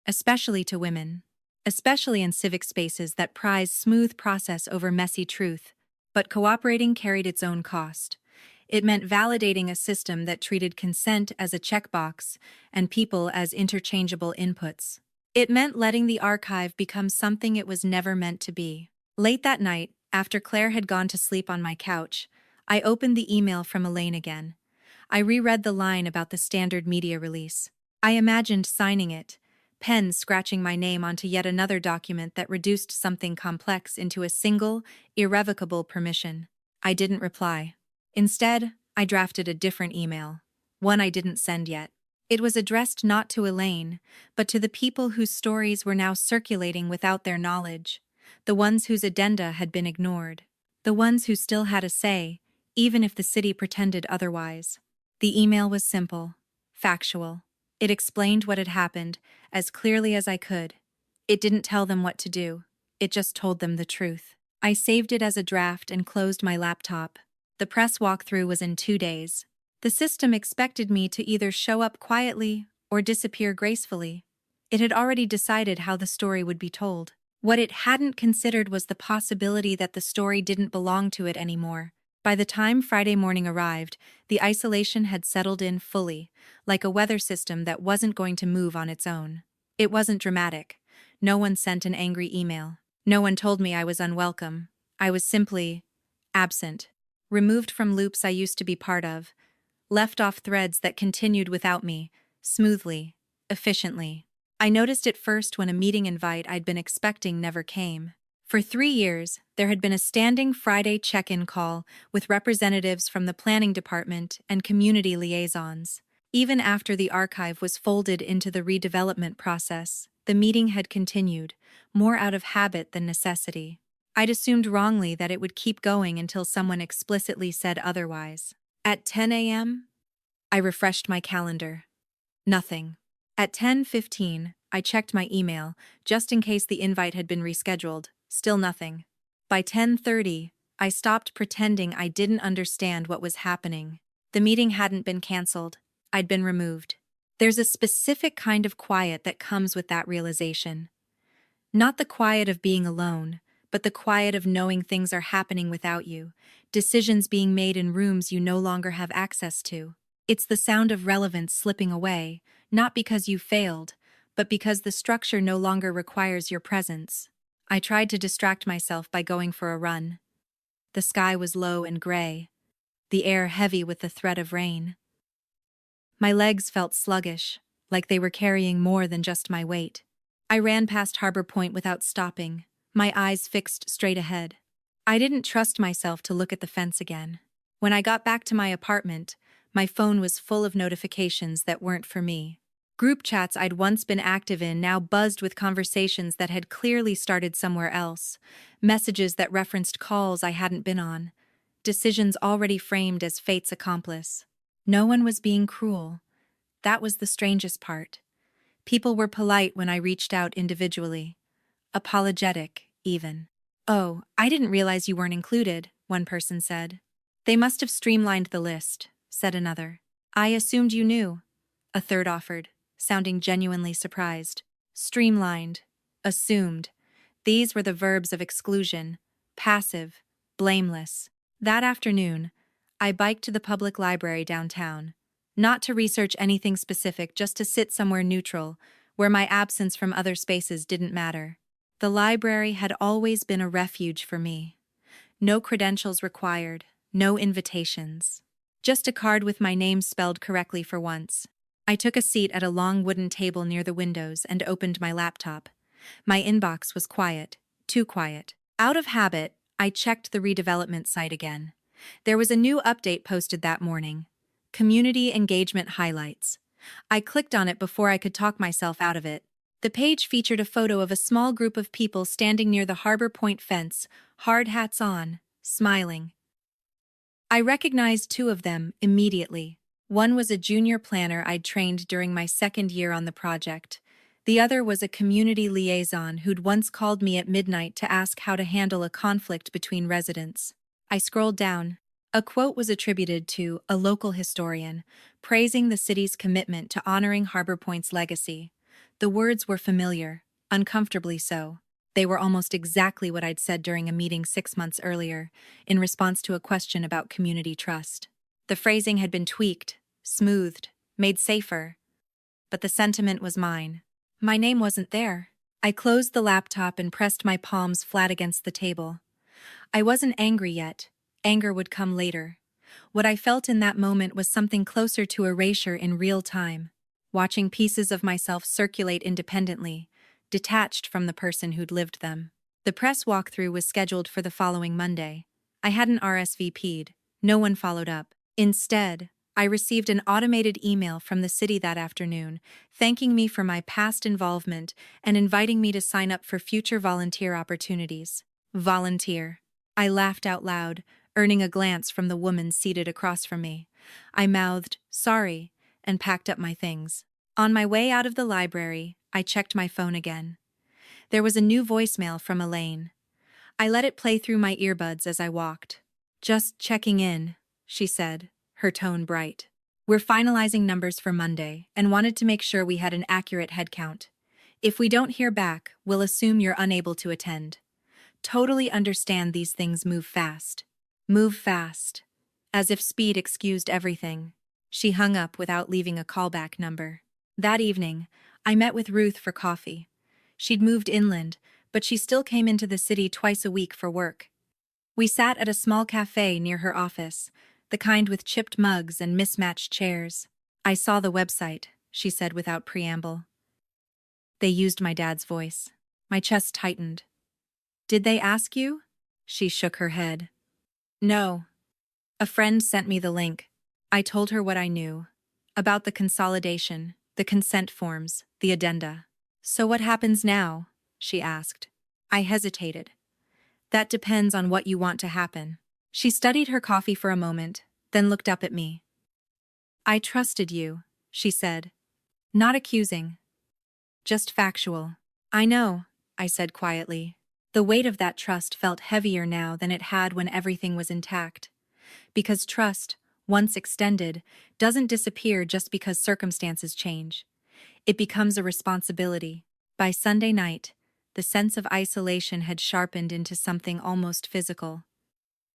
Especially to women. Especially in civic spaces that prize smooth process over messy truth. But cooperating carried its own cost. It meant validating a system that treated consent as a checkbox and people as interchangeable inputs. It meant letting the archive become something it was never meant to be. Late that night, after Claire had gone to sleep on my couch, I opened the email from Elaine again. I reread the line about the standard media release. I imagined signing it, pen scratching my name onto yet another document that reduced something complex into a single, irrevocable permission. I didn't reply. Instead, I drafted a different email, one I didn't send yet. It was addressed not to Elaine, but to the people whose stories were now circulating without their knowledge, the ones whose addenda had been ignored, the ones who still had a say, even if the city pretended otherwise. The email was simple, factual. It explained what had happened as clearly as I could. It didn't tell them what to do. It just told them the truth. I saved it as a draft and closed my laptop. The press walkthrough was in 2 days. The system expected me to either show up quietly or disappear gracefully. It had already decided how the story would be told. What it hadn't considered was the possibility that the story didn't belong to it anymore. By the time Friday morning arrived, the isolation had settled in fully, like a weather system that wasn't going to move on its own. It wasn't dramatic. No one sent an angry email. No one told me I was unwelcome. I was simply absent. Removed from loops I used to be part of, left off threads that continued without me, smoothly, efficiently. I noticed it first when a meeting invite I'd been expecting never came. For 3 years, there had been a standing Friday check-in call with representatives from the planning department and community liaisons. Even after the archive was folded into the redevelopment process, the meeting had continued, more out of habit than necessity. I'd assumed wrongly that it would keep going until someone explicitly said otherwise. At 10 a.m., I refreshed my calendar. Nothing. At 10:15, I checked my email, just in case the invite had been rescheduled. Still nothing. By 10:30, I stopped pretending I didn't understand what was happening. The meeting hadn't been canceled. I'd been removed. There's a specific kind of quiet that comes with that realization. Not the quiet of being alone, but the quiet of knowing things are happening without you, decisions being made in rooms you no longer have access to. It's the sound of relevance slipping away, not because you failed, but because the structure no longer requires your presence. I tried to distract myself by going for a run. The sky was low and gray, the air heavy with the threat of rain. My legs felt sluggish, like they were carrying more than just my weight. I ran past Harbor Point without stopping, my eyes fixed straight ahead. I didn't trust myself to look at the fence again. When I got back to my apartment, my phone was full of notifications that weren't for me. Group chats I'd once been active in now buzzed with conversations that had clearly started somewhere else, messages that referenced calls I hadn't been on, decisions already framed as fate's accomplice. No one was being cruel. That was the strangest part. People were polite when I reached out individually. Apologetic, even. "Oh, I didn't realize you weren't included," one person said. "They must have streamlined the list," said another. "I assumed you knew," a third offered, sounding genuinely surprised. Streamlined. Assumed. These were the verbs of exclusion. Passive. Blameless. That afternoon, I biked to the public library downtown. Not to research anything specific, just to sit somewhere neutral, where my absence from other spaces didn't matter. The library had always been a refuge for me. No credentials required, no invitations. Just a card with my name spelled correctly for once. I took a seat at a long wooden table near the windows and opened my laptop. My inbox was quiet, too quiet. Out of habit, I checked the redevelopment site again. There was a new update posted that morning. Community Engagement Highlights. I clicked on it before I could talk myself out of it. The page featured a photo of a small group of people standing near the Harbor Point fence, hard hats on, smiling. I recognized two of them immediately. One was a junior planner I'd trained during my second year on the project. The other was a community liaison who'd once called me at midnight to ask how to handle a conflict between residents. I scrolled down. A quote was attributed to a local historian, praising the city's commitment to honoring Harbor Point's legacy. The words were familiar, uncomfortably so. They were almost exactly what I'd said during a meeting 6 months earlier, in response to a question about community trust. The phrasing had been tweaked, smoothed, made safer, but the sentiment was mine. My name wasn't there. I closed the laptop and pressed my palms flat against the table. I wasn't angry yet. Anger would come later. What I felt in that moment was something closer to erasure in real time, watching pieces of myself circulate independently, detached from the person who'd lived them. The press walkthrough was scheduled for the following Monday. I hadn't RSVP'd. No one followed up. Instead, I received an automated email from the city that afternoon, thanking me for my past involvement and inviting me to sign up for future volunteer opportunities. Volunteer. I laughed out loud, earning a glance from the woman seated across from me. I mouthed, "Sorry," and packed up my things. On my way out of the library, I checked my phone again. There was a new voicemail from Elaine. I let it play through my earbuds as I walked. "Just checking in," she said, her tone bright. "We're finalizing numbers for Monday and wanted to make sure we had an accurate headcount. If we don't hear back, we'll assume you're unable to attend. Totally understand these things move fast." Move fast. As if speed excused everything. She hung up without leaving a callback number. That evening, I met with Ruth for coffee. She'd moved inland, but she still came into the city twice a week for work. We sat at a small cafe near her office, the kind with chipped mugs and mismatched chairs. "I saw the website," she said without preamble. They used my dad's voice. My chest tightened. Did they ask you? She shook her head. No. A friend sent me the link. I told her what I knew. About the consolidation, the consent forms, the addenda. So what happens now? She asked. I hesitated. That depends on what you want to happen. She studied her coffee for a moment, then looked up at me. I trusted you, she said. Not accusing. Just factual. I know, I said quietly. The weight of that trust felt heavier now than it had when everything was intact. Because trust, once extended, doesn't disappear just because circumstances change. It becomes a responsibility. By Sunday night, the sense of isolation had sharpened into something almost physical.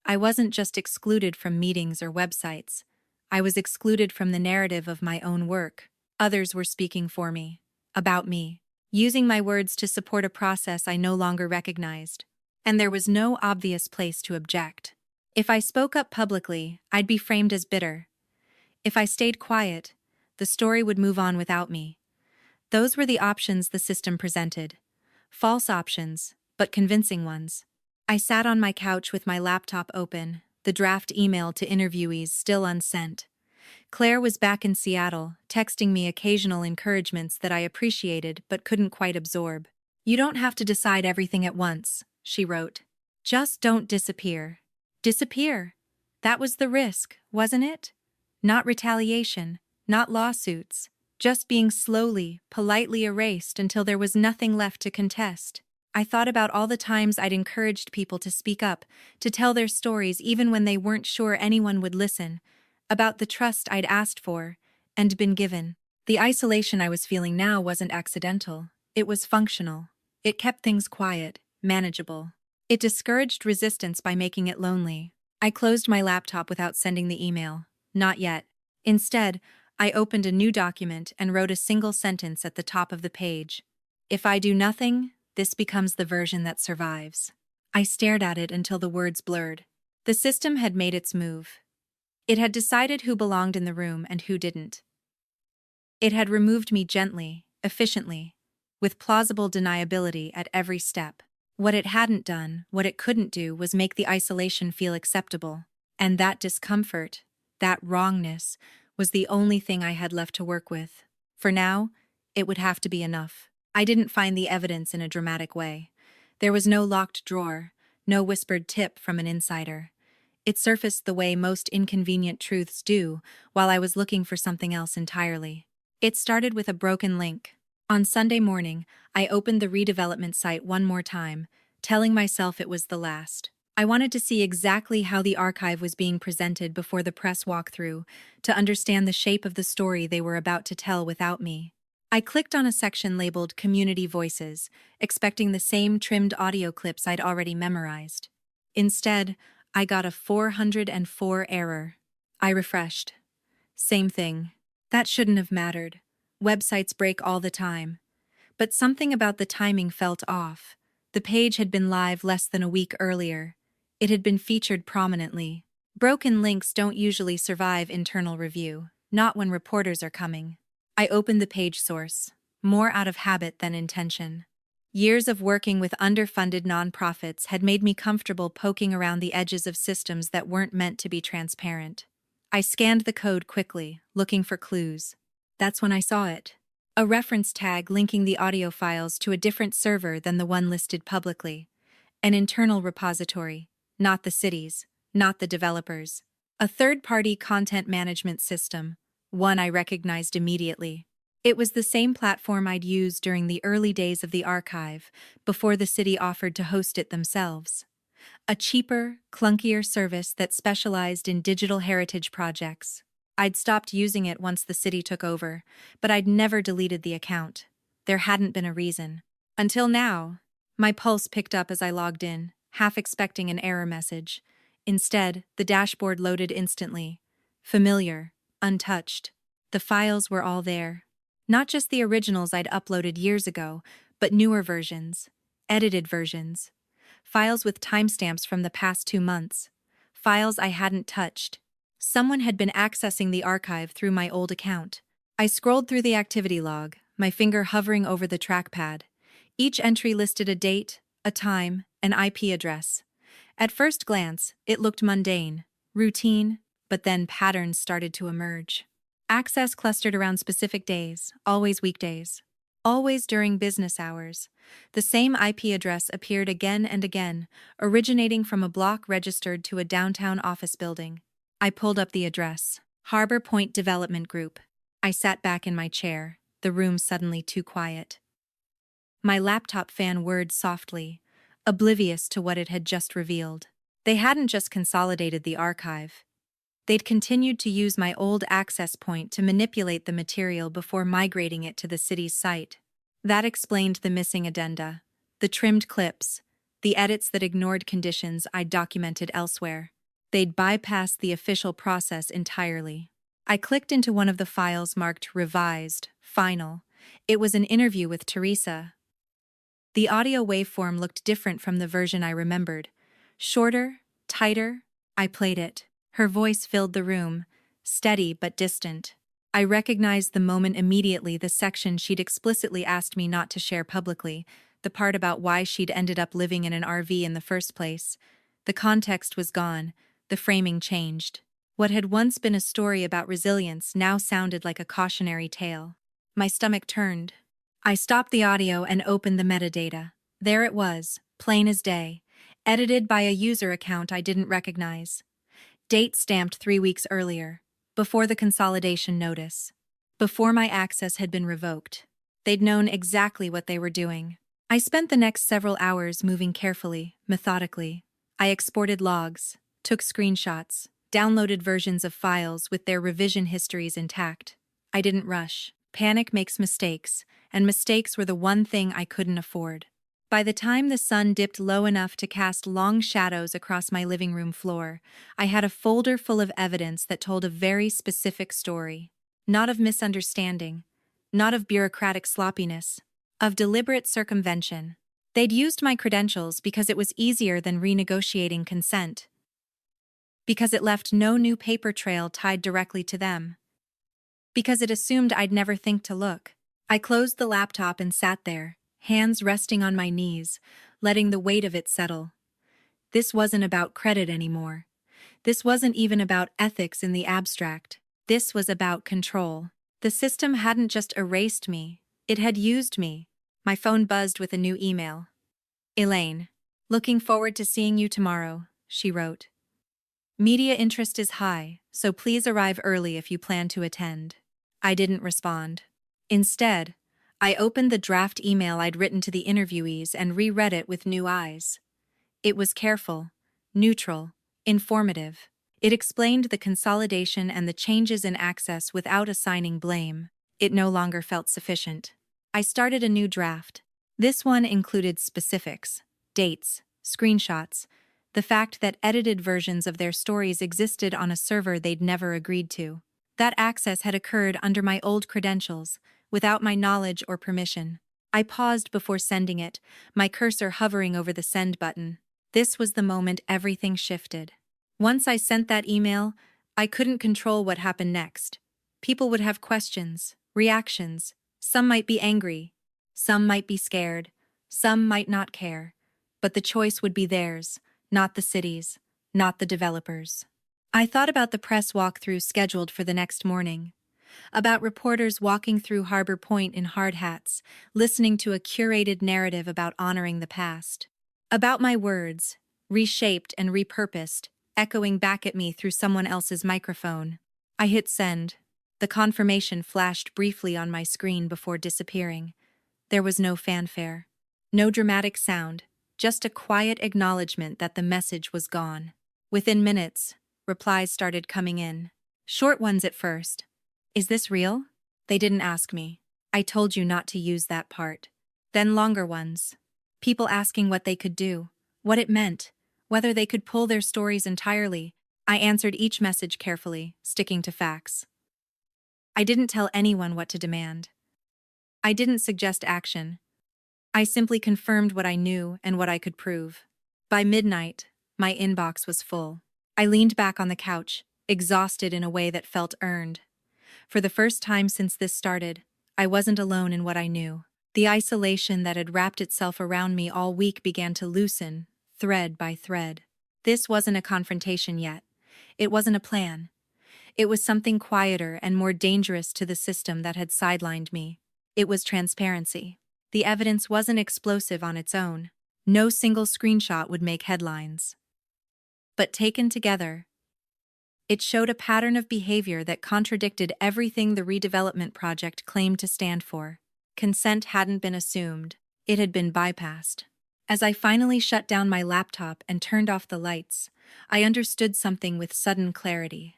I wasn't just excluded from meetings or websites. I was excluded from the narrative of my own work. Others were speaking for me, about me, using my words to support a process I no longer recognized. And there was no obvious place to object. If I spoke up publicly, I'd be framed as bitter. If I stayed quiet, the story would move on without me. Those were the options the system presented. False options, but convincing ones. I sat on my couch with my laptop open, the draft email to interviewees still unsent. Claire was back in Seattle, texting me occasional encouragements that I appreciated but couldn't quite absorb. You don't have to decide everything at once, she wrote. Just don't disappear. Disappear. That was the risk, wasn't it? Not retaliation, not lawsuits, just being slowly, politely erased until there was nothing left to contest. I thought about all the times I'd encouraged people to speak up, to tell their stories even when they weren't sure anyone would listen, about the trust I'd asked for, and been given. The isolation I was feeling now wasn't accidental. It was functional. It kept things quiet, manageable. It discouraged resistance by making it lonely. I closed my laptop without sending the email. Not yet. Instead, I opened a new document and wrote a single sentence at the top of the page. If I do nothing, this becomes the version that survives. I stared at it until the words blurred. The system had made its move. It had decided who belonged in the room and who didn't. It had removed me gently, efficiently, with plausible deniability at every step. What it hadn't done, what it couldn't do, was make the isolation feel acceptable. And that discomfort, that wrongness, was the only thing I had left to work with. For now, it would have to be enough. I didn't find the evidence in a dramatic way. There was no locked drawer, no whispered tip from an insider. It surfaced the way most inconvenient truths do, while I was looking for something else entirely. It started with a broken link. On Sunday morning, I opened the redevelopment site one more time, telling myself it was the last. I wanted to see exactly how the archive was being presented before the press walkthrough, to understand the shape of the story they were about to tell without me. I clicked on a section labeled Community Voices, expecting the same trimmed audio clips I'd already memorized. Instead, I got a 404 error. I refreshed. Same thing. That shouldn't have mattered. Websites break all the time. But something about the timing felt off. The page had been live less than a week earlier. It had been featured prominently. Broken links don't usually survive internal review, not when reporters are coming. I opened the page source, more out of habit than intention. Years of working with underfunded nonprofits had made me comfortable poking around the edges of systems that weren't meant to be transparent. I scanned the code quickly, looking for clues. That's when I saw it. A reference tag linking the audio files to a different server than the one listed publicly. An internal repository, not the city's, not the developers. A third-party content management system, one I recognized immediately. It was the same platform I'd used during the early days of the archive, before the city offered to host it themselves. A cheaper, clunkier service that specialized in digital heritage projects. I'd stopped using it once the city took over, but I'd never deleted the account. There hadn't been a reason. Until now. My pulse picked up as I logged in, half expecting an error message. Instead, the dashboard loaded instantly. Familiar, untouched. The files were all there. Not just the originals I'd uploaded years ago, but newer versions. Edited versions. Files with timestamps from the past 2 months. Files I hadn't touched. Someone had been accessing the archive through my old account. I scrolled through the activity log, my finger hovering over the trackpad. Each entry listed a date, a time, an IP address. At first glance, it looked mundane, routine, but then patterns started to emerge. Access clustered around specific days, always weekdays. Always during business hours. The same IP address appeared again and again, originating from a block registered to a downtown office building. I pulled up the address. Harbor Point Development Group. I sat back in my chair, the room suddenly too quiet. My laptop fan whirred softly, oblivious to what it had just revealed. They hadn't just consolidated the archive. They'd continued to use my old access point to manipulate the material before migrating it to the city's site. That explained the missing addenda, the trimmed clips, the edits that ignored conditions I'd documented elsewhere. They'd bypassed the official process entirely. I clicked into one of the files marked Revised, Final. It was an interview with Teresa. The audio waveform looked different from the version I remembered. Shorter, tighter. I played it. Her voice filled the room, steady but distant. I recognized the moment immediately, the section she'd explicitly asked me not to share publicly, the part about why she'd ended up living in an RV in the first place. The context was gone, the framing changed. What had once been a story about resilience now sounded like a cautionary tale. My stomach turned. I stopped the audio and opened the metadata. There it was, plain as day, edited by a user account I didn't recognize. Date stamped 3 weeks earlier, before the consolidation notice. Before my access had been revoked. They'd known exactly what they were doing. I spent the next several hours moving carefully, methodically. I exported logs, took screenshots, downloaded versions of files with their revision histories intact. I didn't rush. Panic makes mistakes, and mistakes were the one thing I couldn't afford. By the time the sun dipped low enough to cast long shadows across my living room floor, I had a folder full of evidence that told a very specific story. Not of misunderstanding, not of bureaucratic sloppiness, of deliberate circumvention. They'd used my credentials because it was easier than renegotiating consent. Because it left no new paper trail tied directly to them. Because it assumed I'd never think to look. I closed the laptop and sat there, hands resting on my knees, letting the weight of it settle. This wasn't about credit anymore. This wasn't even about ethics in the abstract. This was about control. The system hadn't just erased me, it had used me. My phone buzzed with a new email. Elaine, looking forward to seeing you tomorrow, she wrote. Media interest is high, so please arrive early if you plan to attend. I didn't respond. Instead, I opened the draft email I'd written to the interviewees and reread it with new eyes. It was careful, neutral, informative. It explained the consolidation and the changes in access without assigning blame. It no longer felt sufficient. I started a new draft. This one included specifics, dates, screenshots, the fact that edited versions of their stories existed on a server they'd never agreed to. That access had occurred under my old credentials, without my knowledge or permission. I paused before sending it, my cursor hovering over the send button. This was the moment everything shifted. Once I sent that email, I couldn't control what happened next. People would have questions, reactions. Some might be angry. Some might be scared. Some might not care. But the choice would be theirs, not the city's, not the developers. I thought about the press walkthrough scheduled for the next morning. About reporters walking through Harbor Point in hard hats, listening to a curated narrative about honoring the past. About my words, reshaped and repurposed, echoing back at me through someone else's microphone. I hit send. The confirmation flashed briefly on my screen before disappearing. There was no fanfare. No dramatic sound, just a quiet acknowledgement that the message was gone. Within minutes, replies started coming in. Short ones at first. Is this real? They didn't ask me. I told you not to use that part. Then longer ones. People asking what they could do, what it meant, whether they could pull their stories entirely. I answered each message carefully, sticking to facts. I didn't tell anyone what to demand. I didn't suggest action. I simply confirmed what I knew and what I could prove. By midnight, my inbox was full. I leaned back on the couch, exhausted in a way that felt earned. For the first time since this started, I wasn't alone in what I knew. The isolation that had wrapped itself around me all week began to loosen, thread by thread. This wasn't a confrontation yet. It wasn't a plan. It was something quieter and more dangerous to the system that had sidelined me. It was transparency. The evidence wasn't explosive on its own. No single screenshot would make headlines. But taken together, it showed a pattern of behavior that contradicted everything the redevelopment project claimed to stand for. Consent hadn't been assumed. It had been bypassed. As I finally shut down my laptop and turned off the lights, I understood something with sudden clarity.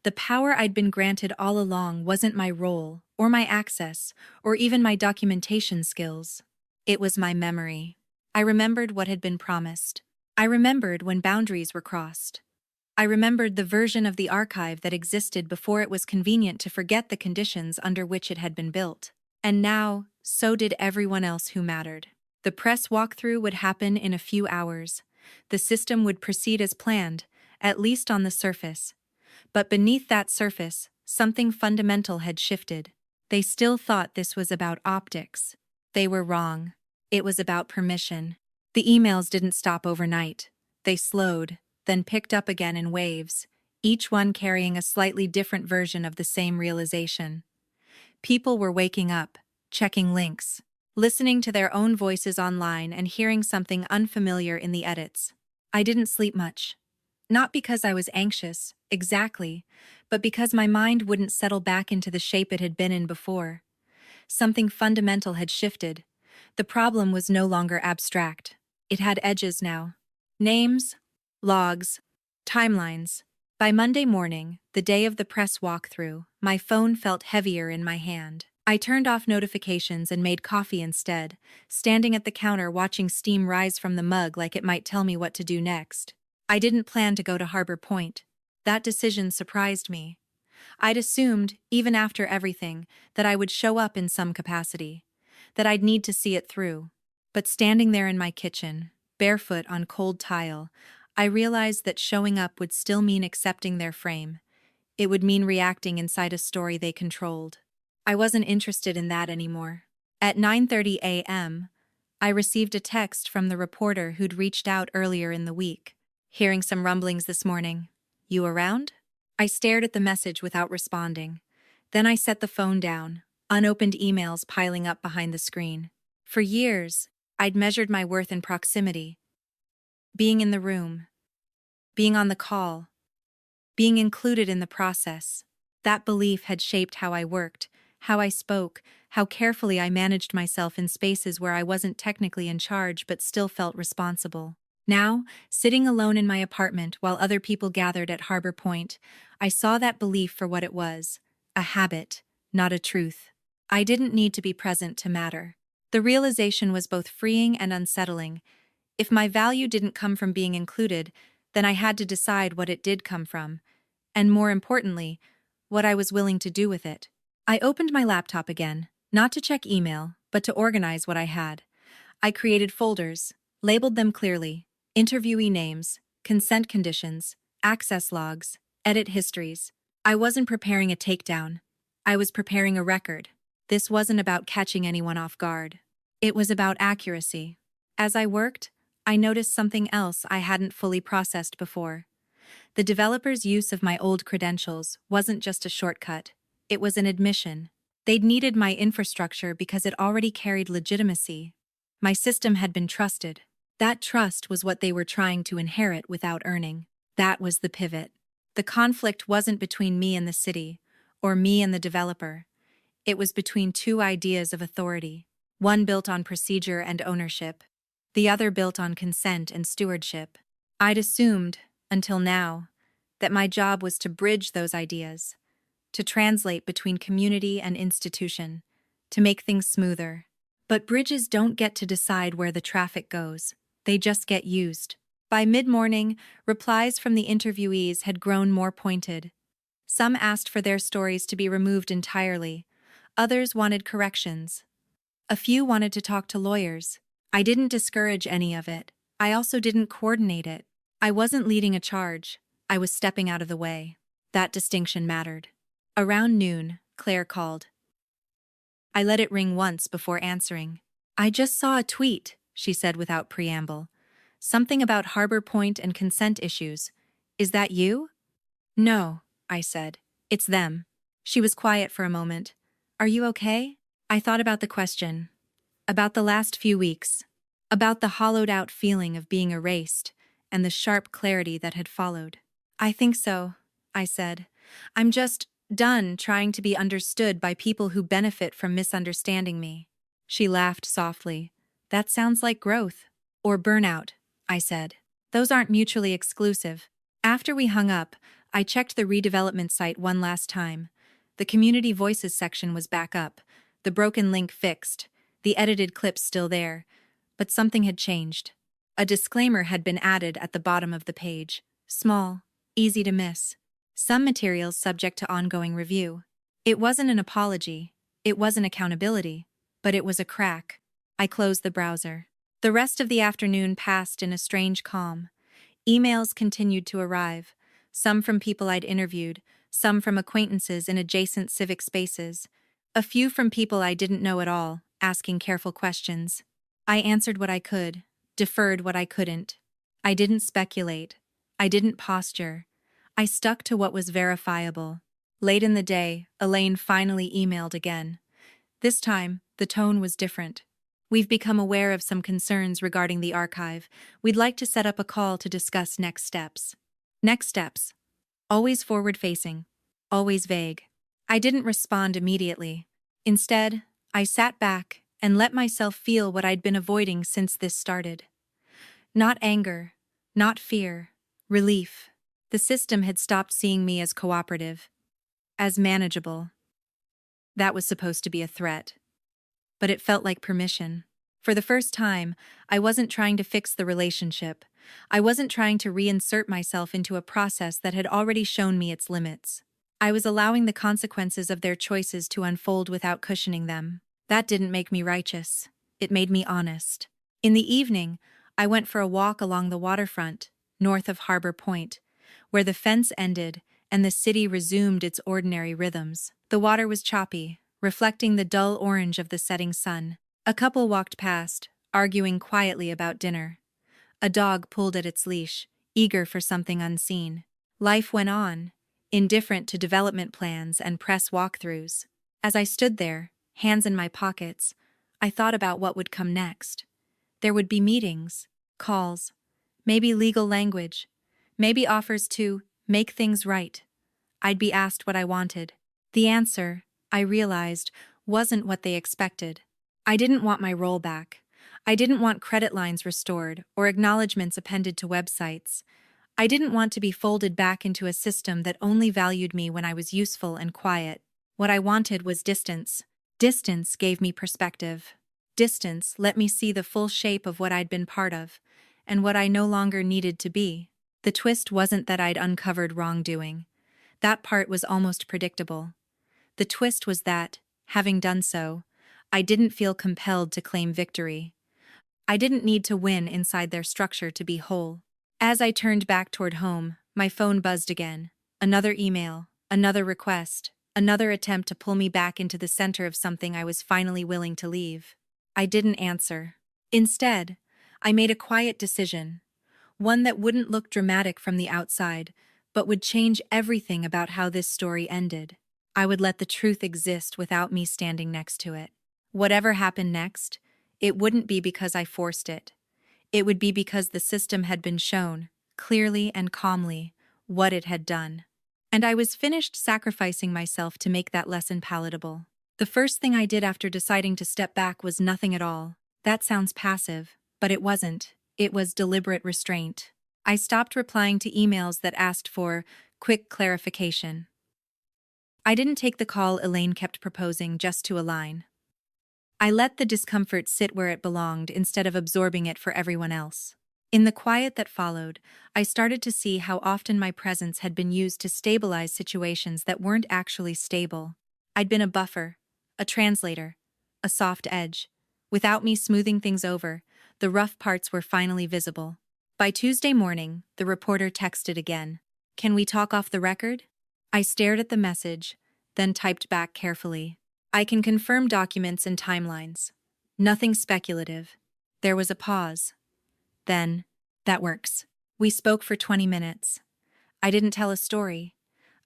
The power I'd been granted all along wasn't my role, or my access, or even my documentation skills. It was my memory. I remembered what had been promised. I remembered when boundaries were crossed. I remembered the version of the archive that existed before it was convenient to forget the conditions under which it had been built. And now, so did everyone else who mattered. The press walkthrough would happen in a few hours. The system would proceed as planned, at least on the surface. But beneath that surface, something fundamental had shifted. They still thought this was about optics. They were wrong. It was about permission. The emails didn't stop overnight. They slowed, then picked up again in waves, each one carrying a slightly different version of the same realization. People were waking up, checking links, listening to their own voices online and hearing something unfamiliar in the edits. I didn't sleep much. Not because I was anxious, exactly, but because my mind wouldn't settle back into the shape it had been in before. Something fundamental had shifted. The problem was no longer abstract. It had edges now. Names, logs, timelines. By Monday morning, the day of the press walkthrough, my phone felt heavier in my hand. I turned off notifications and made coffee instead, standing at the counter watching steam rise from the mug like it might tell me what to do next. I didn't plan to go to Harbor Point. That decision surprised me. I'd assumed, even after everything, that I would show up in some capacity, that I'd need to see it through. But standing there in my kitchen, barefoot on cold tile, I realized that showing up would still mean accepting their frame. It would mean reacting inside a story they controlled. I wasn't interested in that anymore. At 9:30 a.m., I received a text from the reporter who'd reached out earlier in the week. Hearing some rumblings this morning. You around? I stared at the message without responding. Then I set the phone down, unopened emails piling up behind the screen. For years, I'd measured my worth in proximity. Being in the room. Being on the call. Being included in the process. That belief had shaped how I worked, how I spoke, how carefully I managed myself in spaces where I wasn't technically in charge but still felt responsible. Now, sitting alone in my apartment while other people gathered at Harbor Point, I saw that belief for what it was, a habit, not a truth. I didn't need to be present to matter. The realization was both freeing and unsettling. If my value didn't come from being included, then I had to decide what it did come from, and more importantly, what I was willing to do with it. I opened my laptop again, not to check email, but to organize what I had. I created folders, labeled them clearly. Interviewee names, consent conditions, access logs, edit histories. I wasn't preparing a takedown. I was preparing a record. This wasn't about catching anyone off guard. It was about accuracy. As I worked, I noticed something else I hadn't fully processed before. The developer's use of my old credentials wasn't just a shortcut. It was an admission. They'd needed my infrastructure because it already carried legitimacy. My system had been trusted. That trust was what they were trying to inherit without earning. That was the pivot. The conflict wasn't between me and the city, or me and the developer. It was between two ideas of authority, one built on procedure and ownership, the other built on consent and stewardship. I'd assumed, until now, that my job was to bridge those ideas, to translate between community and institution, to make things smoother. But bridges don't get to decide where the traffic goes. They just get used. By mid-morning, replies from the interviewees had grown more pointed. Some asked for their stories to be removed entirely. Others wanted corrections. A few wanted to talk to lawyers. I didn't discourage any of it. I also didn't coordinate it. I wasn't leading a charge. I was stepping out of the way. That distinction mattered. Around noon, Claire called. I let it ring once before answering. I just saw a tweet, she said without preamble. Something about Harbor Point and consent issues. Is that you? No, I said. It's them. She was quiet for a moment. Are you okay? I thought about the question. About the last few weeks. About the hollowed-out feeling of being erased and the sharp clarity that had followed. I think so, I said. I'm just done trying to be understood by people who benefit from misunderstanding me. She laughed softly. That sounds like growth. Or burnout, I said. Those aren't mutually exclusive. After we hung up, I checked the redevelopment site one last time. The Community Voices section was back up, the broken link fixed, the edited clips still there. But something had changed. A disclaimer had been added at the bottom of the page. Small, easy to miss. Some materials subject to ongoing review. It wasn't an apology. It wasn't accountability. But it was a crack. I closed the browser. The rest of the afternoon passed in a strange calm. Emails continued to arrive, some from people I'd interviewed, some from acquaintances in adjacent civic spaces, a few from people I didn't know at all, asking careful questions. I answered what I could, deferred what I couldn't. I didn't speculate. I didn't posture. I stuck to what was verifiable. Late in the day, Elaine finally emailed again. This time, the tone was different. We've become aware of some concerns regarding the archive. We'd like to set up a call to discuss next steps. Next steps. Always forward-facing. Always vague. I didn't respond immediately. Instead, I sat back and let myself feel what I'd been avoiding since this started. Not anger. Not fear. Relief. The system had stopped seeing me as cooperative. As manageable. That was supposed to be a threat. But it felt like permission. For the first time, I wasn't trying to fix the relationship. I wasn't trying to reinsert myself into a process that had already shown me its limits. I was allowing the consequences of their choices to unfold without cushioning them. That didn't make me righteous. It made me honest. In the evening, I went for a walk along the waterfront, north of Harbor Point, where the fence ended and the city resumed its ordinary rhythms. The water was choppy, reflecting the dull orange of the setting sun. A couple walked past, arguing quietly about dinner. A dog pulled at its leash, eager for something unseen. Life went on, indifferent to development plans and press walkthroughs. As I stood there, hands in my pockets, I thought about what would come next. There would be meetings, calls, maybe legal language, maybe offers to make things right. I'd be asked what I wanted. The answer, I realized, wasn't what they expected. I didn't want my role back. I didn't want credit lines restored or acknowledgments appended to websites. I didn't want to be folded back into a system that only valued me when I was useful and quiet. What I wanted was distance. Distance gave me perspective. Distance let me see the full shape of what I'd been part of, and what I no longer needed to be. The twist wasn't that I'd uncovered wrongdoing. That part was almost predictable. The twist was that, having done so, I didn't feel compelled to claim victory. I didn't need to win inside their structure to be whole. As I turned back toward home, my phone buzzed again. Another email, another request, another attempt to pull me back into the center of something I was finally willing to leave. I didn't answer. Instead, I made a quiet decision, one that wouldn't look dramatic from the outside, but would change everything about how this story ended. I would let the truth exist without me standing next to it. Whatever happened next, it wouldn't be because I forced it. It would be because the system had been shown, clearly and calmly, what it had done. And I was finished sacrificing myself to make that lesson palatable. The first thing I did after deciding to step back was nothing at all. That sounds passive, but it wasn't. It was deliberate restraint. I stopped replying to emails that asked for quick clarification. I didn't take the call Elaine kept proposing just to align. I let the discomfort sit where it belonged instead of absorbing it for everyone else. In the quiet that followed, I started to see how often my presence had been used to stabilize situations that weren't actually stable. I'd been a buffer, a translator, a soft edge. Without me smoothing things over, the rough parts were finally visible. By Tuesday morning, the reporter texted again. "Can we talk off the record?" I stared at the message, then typed back carefully. "I can confirm documents and timelines. Nothing speculative." There was a pause. Then, That works. We spoke for 20 minutes. I didn't tell a story.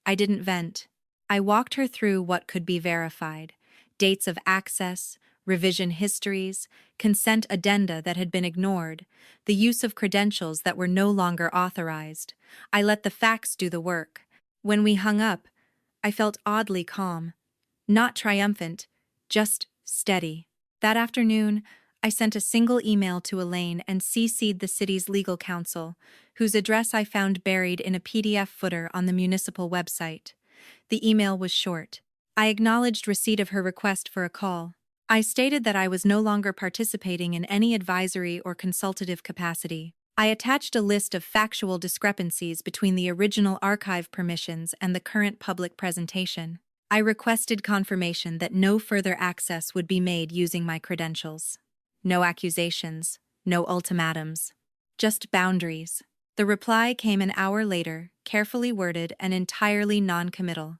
I didn't vent. I walked her through what could be verified: dates of access, revision histories, consent addenda that had been ignored, the use of credentials that were no longer authorized. I let the facts do the work. When we hung up, I felt oddly calm. Not triumphant, just steady. That afternoon, I sent a single email to Elaine and CC'd the city's legal counsel, whose address I found buried in a PDF footer on the municipal website. The email was short. I acknowledged receipt of her request for a call. I stated that I was no longer participating in any advisory or consultative capacity. I attached a list of factual discrepancies between the original archive permissions and the current public presentation. I requested confirmation that no further access would be made using my credentials. No accusations, no ultimatums, just boundaries. The reply came an hour later, carefully worded and entirely non-committal.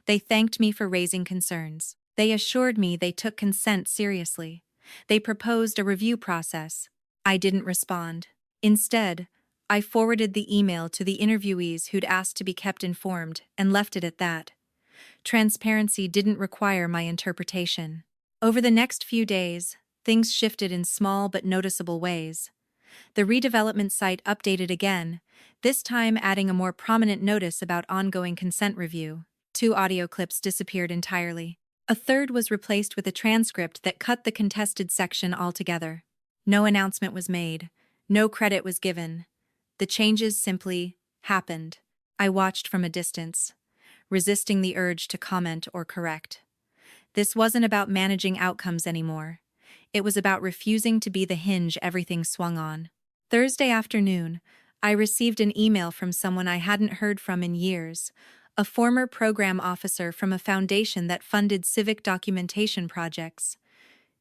They thanked me for raising concerns. They assured me they took consent seriously. They proposed a review process. I didn't respond. Instead, I forwarded the email to the interviewees who'd asked to be kept informed and left it at that. Transparency didn't require my interpretation. Over the next few days, things shifted in small but noticeable ways. The redevelopment site updated again, this time adding a more prominent notice about ongoing consent review. 2 audio clips disappeared entirely. A third was replaced with a transcript that cut the contested section altogether. No announcement was made. No credit was given. The changes simply happened. I watched from a distance, resisting the urge to comment or correct. This wasn't about managing outcomes anymore. It was about refusing to be the hinge everything swung on. Thursday afternoon, I received an email from someone I hadn't heard from in years, a former program officer from a foundation that funded civic documentation projects.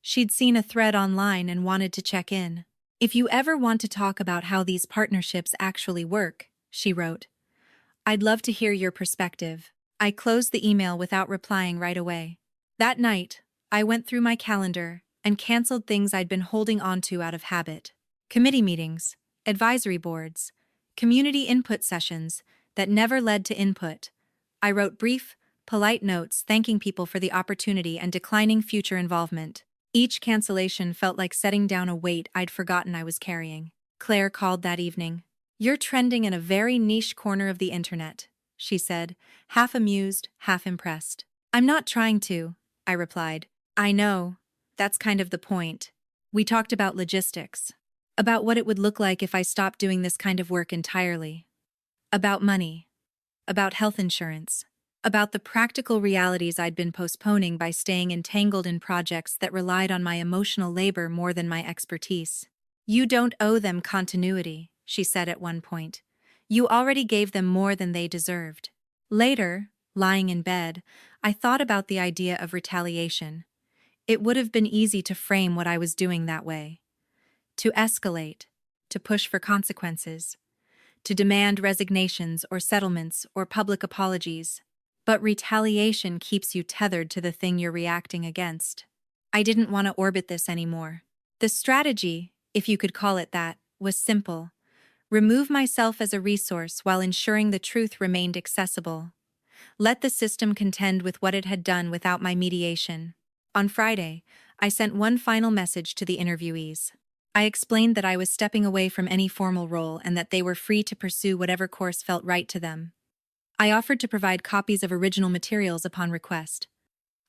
She'd seen a thread online and wanted to check in. "If you ever want to talk about how these partnerships actually work," she wrote, "I'd love to hear your perspective." I closed the email without replying right away. That night, I went through my calendar and canceled things I'd been holding onto out of habit. Committee meetings, advisory boards, community input sessions that never led to input. I wrote brief, polite notes thanking people for the opportunity and declining future involvement. Each cancellation felt like setting down a weight I'd forgotten I was carrying. Claire called that evening. "You're trending in a very niche corner of the internet," she said, half amused, half impressed. "I'm not trying to," I replied. "I know. That's kind of the point." We talked about logistics, about what it would look like if I stopped doing this kind of work entirely, about money, about health insurance, about the practical realities I'd been postponing by staying entangled in projects that relied on my emotional labor more than my expertise. "You don't owe them continuity," she said at one point. "You already gave them more than they deserved." Later, lying in bed, I thought about the idea of retaliation. It would have been easy to frame what I was doing that way. To escalate, to push for consequences, to demand resignations or settlements or public apologies. But retaliation keeps you tethered to the thing you're reacting against. I didn't want to orbit this anymore. The strategy, if you could call it that, was simple. Remove myself as a resource while ensuring the truth remained accessible. Let the system contend with what it had done without my mediation. On Friday, I sent one final message to the interviewees. I explained that I was stepping away from any formal role and that they were free to pursue whatever course felt right to them. I offered to provide copies of original materials upon request.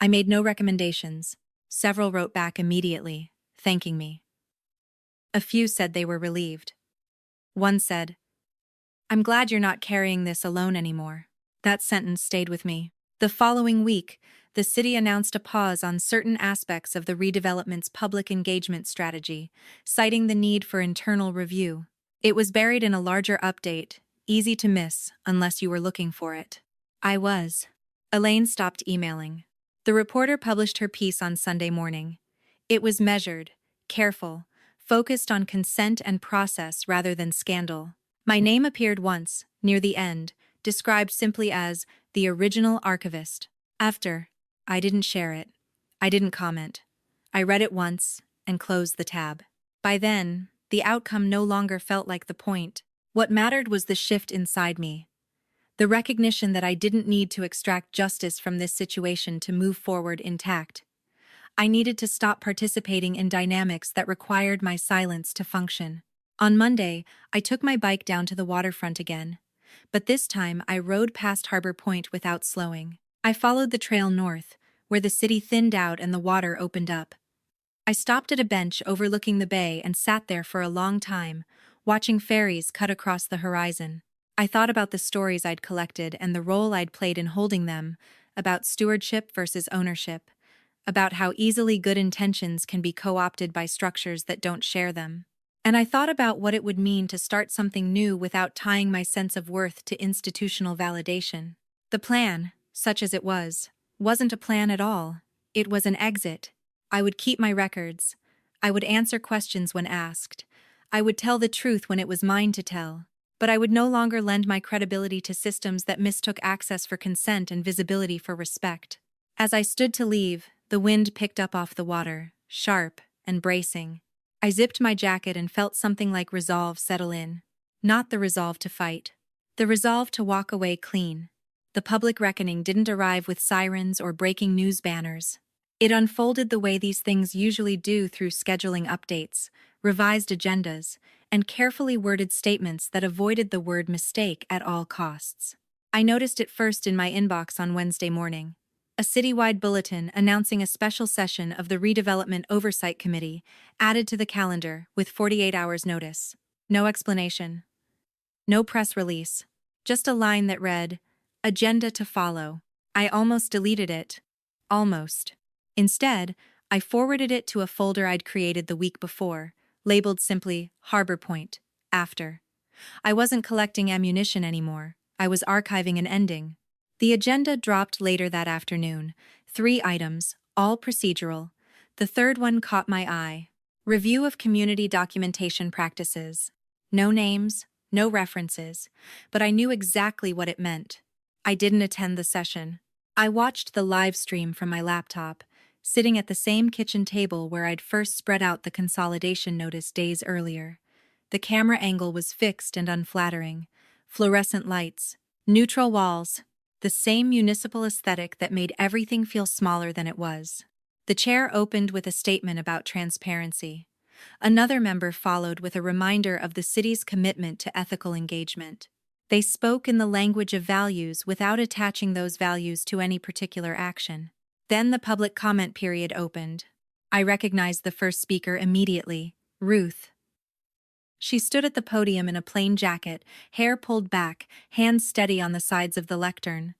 I made no recommendations. Several wrote back immediately, thanking me. A few said they were relieved. One said, "I'm glad you're not carrying this alone anymore." That sentence stayed with me. The following week, the city announced a pause on certain aspects of the redevelopment's public engagement strategy, citing the need for internal review. It was buried in a larger update, easy to miss unless you were looking for it. I was. Elaine stopped emailing. The reporter published her piece on Sunday morning. It was measured, careful, focused on consent and process rather than scandal. My name appeared once, near the end, described simply as the original archivist. After, I didn't share it. I didn't comment. I read it once and closed the tab. By then, The outcome no longer felt like the point. What mattered was the shift inside me. The recognition that I didn't need to extract justice from this situation to move forward intact. I needed to stop participating in dynamics that required my silence to function. On Monday, I took my bike down to the waterfront again. But this time, I rode past Harbor Point without slowing. I followed the trail north, where the city thinned out and the water opened up. I stopped at a bench overlooking the bay and sat there for a long time, watching ferries cut across the horizon. I thought about the stories I'd collected and the role I'd played in holding them, about stewardship versus ownership, about how easily good intentions can be co-opted by structures that don't share them. And I thought about what it would mean to start something new without tying my sense of worth to institutional validation. The plan, such as it was, wasn't a plan at all. It was an exit. I would keep my records. I would answer questions when asked. I would tell the truth when it was mine to tell. But I would no longer lend my credibility to systems that mistook access for consent and visibility for respect. As I stood to leave, the wind picked up off the water, sharp and bracing. I zipped my jacket and felt something like resolve settle in. Not the resolve to fight. The resolve to walk away clean. The public reckoning didn't arrive with sirens or breaking news banners. It unfolded the way these things usually do, through scheduling updates, revised agendas, and carefully worded statements that avoided the word mistake at all costs. I noticed it first in my inbox on Wednesday morning. A citywide bulletin announcing a special session of the Redevelopment Oversight Committee added to the calendar with 48 hours notice. No explanation. No press release. Just a line that read, "Agenda to follow." I almost deleted it. Almost. Instead, I forwarded it to a folder I'd created the week before, labeled simply Harbor Point, after. I wasn't collecting ammunition anymore. I was archiving an ending. The agenda dropped later that afternoon. 3 items, all procedural. The third one caught my eye. Review of community documentation practices. No names, no references, but I knew exactly what it meant. I didn't attend the session. I watched the live stream from my laptop, sitting at the same kitchen table where I'd first spread out the consolidation notice days earlier. The camera angle was fixed and unflattering. Fluorescent lights, neutral walls, the same municipal aesthetic that made everything feel smaller than it was. The chair opened with a statement about transparency. Another member followed with a reminder of the city's commitment to ethical engagement. They spoke in the language of values without attaching those values to any particular action. Then the public comment period opened. I recognized the first speaker immediately, Ruth. She stood at the podium in a plain jacket, hair pulled back, hands steady on the sides of the lectern.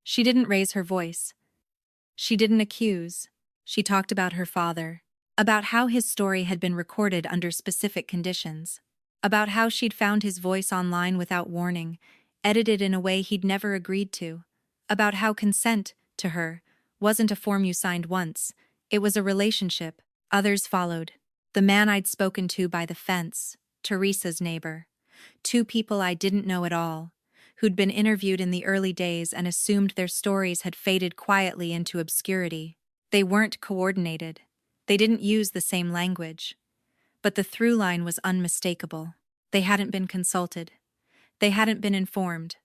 She didn't raise her voice. She didn't accuse. She talked about her father, about how his story had been recorded under specific conditions, about how she'd found his voice online without warning, edited in a way he'd never agreed to, about how consent, to her, wasn't a form you signed once, it was a relationship. Others followed. The man I'd spoken to by the fence, Teresa's neighbor. 2 people I didn't know at all, who'd been interviewed in the early days and assumed their stories had faded quietly into obscurity. They weren't coordinated. They didn't use the same language. But the through line was unmistakable. They hadn't been consulted. They hadn't been informed.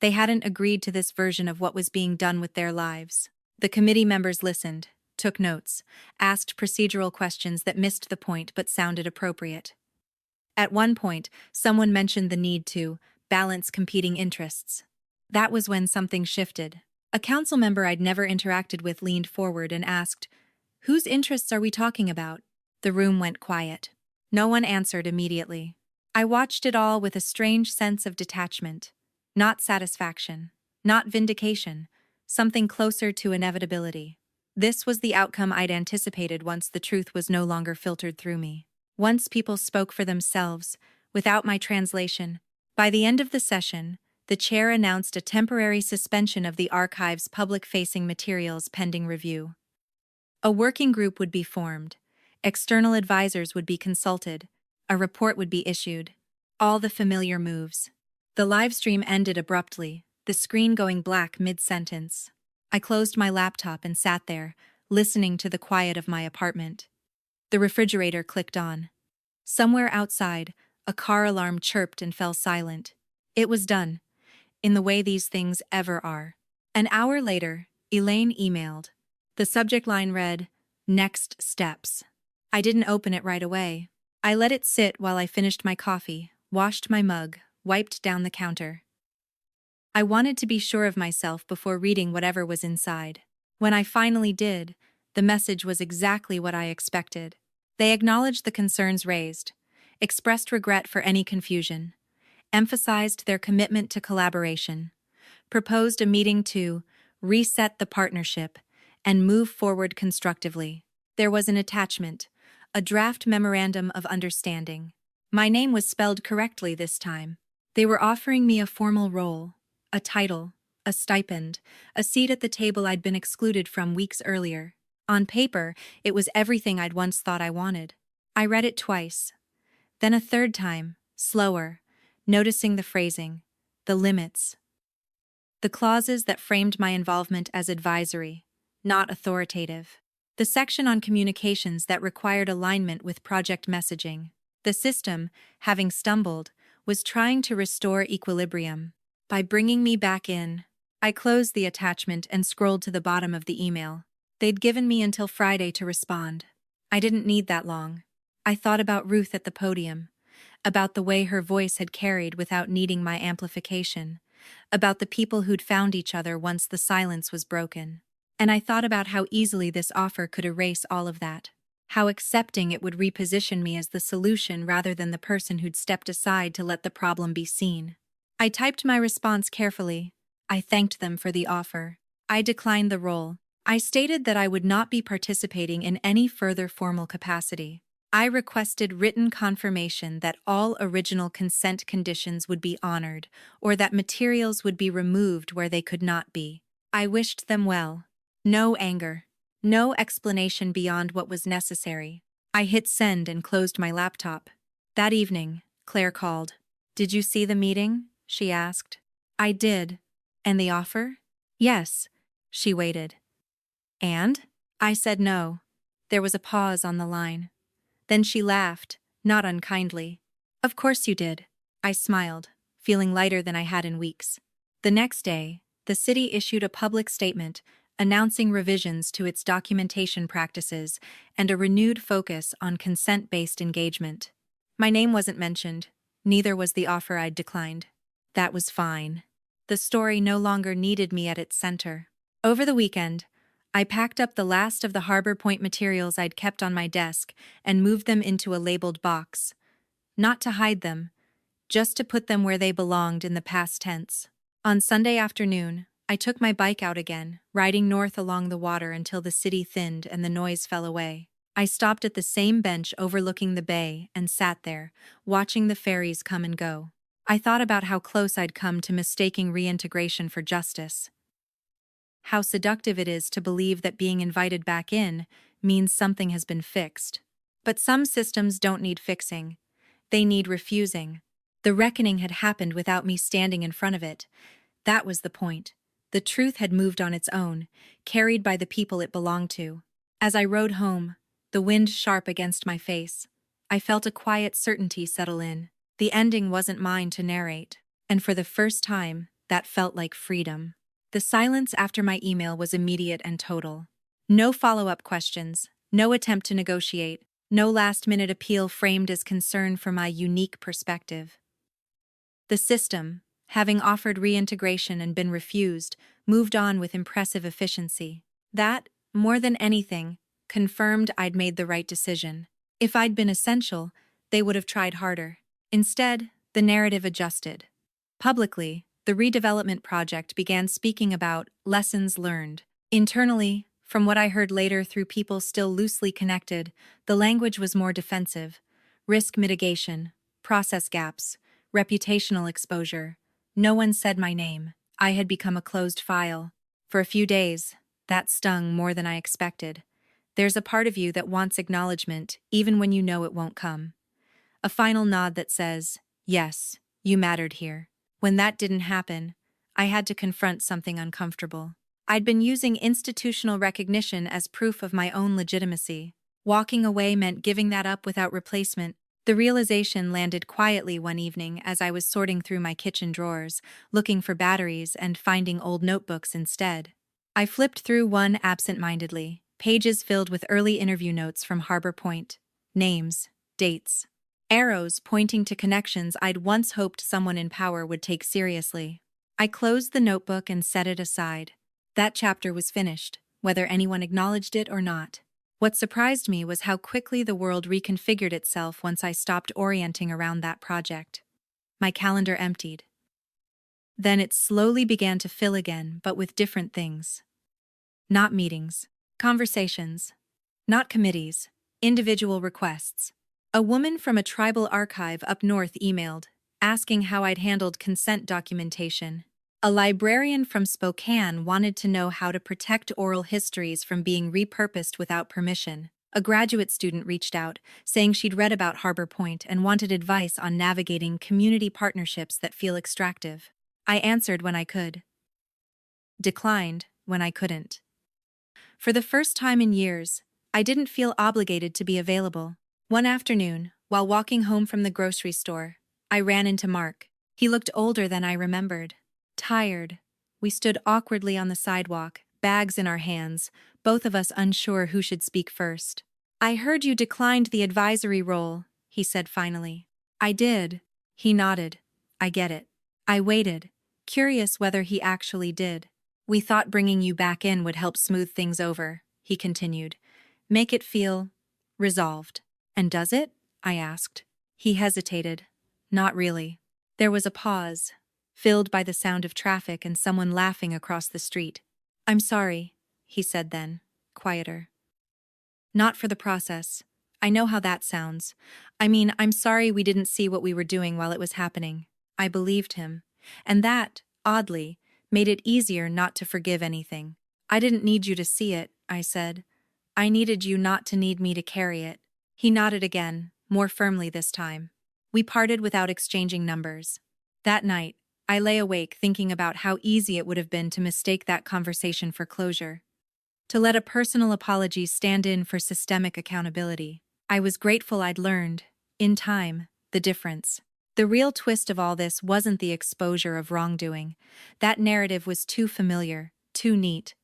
They hadn't agreed to this version of what was being done with their lives. The committee members listened, took notes, asked procedural questions that missed the point but sounded appropriate. At one point, someone mentioned the need to balance competing interests. That was when something shifted. A council member I'd never interacted with leaned forward and asked, "Whose interests are we talking about?" The room went quiet. No one answered immediately. I watched it all with a strange sense of detachment. Not satisfaction. Not vindication. Something closer to inevitability. This was the outcome I'd anticipated once the truth was no longer filtered through me. Once people spoke for themselves, without my translation. By the end of the session, the chair announced a temporary suspension of the archive's public-facing materials pending review. A working group would be formed. External advisors would be consulted. A report would be issued. All the familiar moves. The live stream ended abruptly, the screen going black mid-sentence. I closed my laptop and sat there, listening to the quiet of my apartment. The refrigerator clicked on. Somewhere outside, a car alarm chirped and fell silent. It was done, in the way these things ever are. An hour later, Elaine emailed. The subject line read, "Next steps." I didn't open it right away. I let it sit while I finished my coffee, washed my mug, wiped down the counter. I wanted to be sure of myself before reading whatever was inside. When I finally did, the message was exactly what I expected. They acknowledged the concerns raised, expressed regret for any confusion, emphasized their commitment to collaboration, proposed a meeting to reset the partnership and move forward constructively. There was an attachment, a draft memorandum of understanding. My name was spelled correctly this time. They were offering me a formal role, a title, a stipend, a seat at the table I'd been excluded from weeks earlier. On paper, it was everything I'd once thought I wanted. I read it twice, then a third time, slower, noticing the phrasing, the limits, the clauses that framed my involvement as advisory, not authoritative. The section on communications that required alignment with project messaging. The system, having stumbled, was trying to restore equilibrium. By bringing me back in, I closed the attachment and scrolled to the bottom of the email. They'd given me until Friday to respond. I didn't need that long. I thought about Ruth at the podium, about the way her voice had carried without needing my amplification, about the people who'd found each other once the silence was broken. And I thought about how easily this offer could erase all of that, how accepting it would reposition me as the solution rather than the person who'd stepped aside to let the problem be seen. I typed my response carefully. I thanked them for the offer. I declined the role. I stated that I would not be participating in any further formal capacity. I requested written confirmation that all original consent conditions would be honored, or that materials would be removed where they could not be. I wished them well. No anger. No explanation beyond what was necessary. I hit send and closed my laptop. That evening, Claire called. "Did you see the meeting?" she asked. I did. "And the offer?" "Yes." She waited. "And?" I said no. There was a pause on the line. Then she laughed, not unkindly. "Of course you did." I smiled, feeling lighter than I had in weeks. The next day, the city issued a public statement announcing revisions to its documentation practices and a renewed focus on consent-based engagement. My name wasn't mentioned, neither was the offer I'd declined. That was fine. The story no longer needed me at its center. Over the weekend, I packed up the last of the Harbor Point materials I'd kept on my desk and moved them into a labeled box. Not to hide them, just to put them where they belonged in the past tense. On Sunday afternoon, I took my bike out again, riding north along the water until the city thinned and the noise fell away. I stopped at the same bench overlooking the bay and sat there, watching the ferries come and go. I thought about how close I'd come to mistaking reintegration for justice. How seductive it is to believe that being invited back in means something has been fixed. But some systems don't need fixing. They need refusing. The reckoning had happened without me standing in front of it. That was the point. The truth had moved on its own, carried by the people it belonged to. As I rode home, the wind sharp against my face, I felt a quiet certainty settle in. The ending wasn't mine to narrate, and for the first time, that felt like freedom. The silence after my email was immediate and total. No follow-up questions, no attempt to negotiate, no last-minute appeal framed as concern for my unique perspective. The system, having offered reintegration and been refused, moved on with impressive efficiency. That, more than anything, confirmed I'd made the right decision. If I'd been essential, they would have tried harder. Instead, the narrative adjusted. Publicly, the redevelopment project began speaking about lessons learned. Internally, from what I heard later through people still loosely connected, the language was more defensive. Risk mitigation, process gaps, reputational exposure. No one said my name. I had become a closed file. For a few days, that stung more than I expected. There's a part of you that wants acknowledgement, even when you know it won't come. A final nod that says, yes, you mattered here. When that didn't happen, I had to confront something uncomfortable. I'd been using institutional recognition as proof of my own legitimacy. Walking away meant giving that up without replacement, The realization landed quietly one evening as I was sorting through my kitchen drawers, looking for batteries and finding old notebooks instead. I flipped through one absent-mindedly, pages filled with early interview notes from Harbor Point. Names, dates, arrows pointing to connections I'd once hoped someone in power would take seriously. I closed the notebook and set it aside. That chapter was finished, whether anyone acknowledged it or not. What surprised me was how quickly the world reconfigured itself once I stopped orienting around that project. My calendar emptied. Then it slowly began to fill again, but with different things. Not meetings, conversations, not committees, individual requests. A woman from a tribal archive up north emailed, asking how I'd handled consent documentation. A librarian from Spokane wanted to know how to protect oral histories from being repurposed without permission. A graduate student reached out, saying she'd read about Harbor Point and wanted advice on navigating community partnerships that feel extractive. I answered when I could. Declined when I couldn't. For the first time in years, I didn't feel obligated to be available. One afternoon, while walking home from the grocery store, I ran into Mark. He looked older than I remembered. Tired. We stood awkwardly on the sidewalk, bags in our hands, both of us unsure who should speak first. "I heard you declined the advisory role," he said finally. "I did." He nodded. "I get it." I waited, curious whether he actually did. "We thought bringing you back in would help smooth things over," he continued. "Make it feel resolved." "And does it?" I asked. He hesitated. "Not really." There was a pause, filled by the sound of traffic and someone laughing across the street. "I'm sorry," he said then, quieter. "Not for the process. I know how that sounds. I mean, I'm sorry we didn't see what we were doing while it was happening." I believed him. And that, oddly, made it easier not to forgive anything. "I didn't need you to see it," I said. "I needed you not to need me to carry it." He nodded again, more firmly this time. We parted without exchanging numbers. That night, I lay awake thinking about how easy it would have been to mistake that conversation for closure. To let a personal apology stand in for systemic accountability. I was grateful I'd learned, in time, the difference. The real twist of all this wasn't the exposure of wrongdoing. That narrative was too familiar, too neat.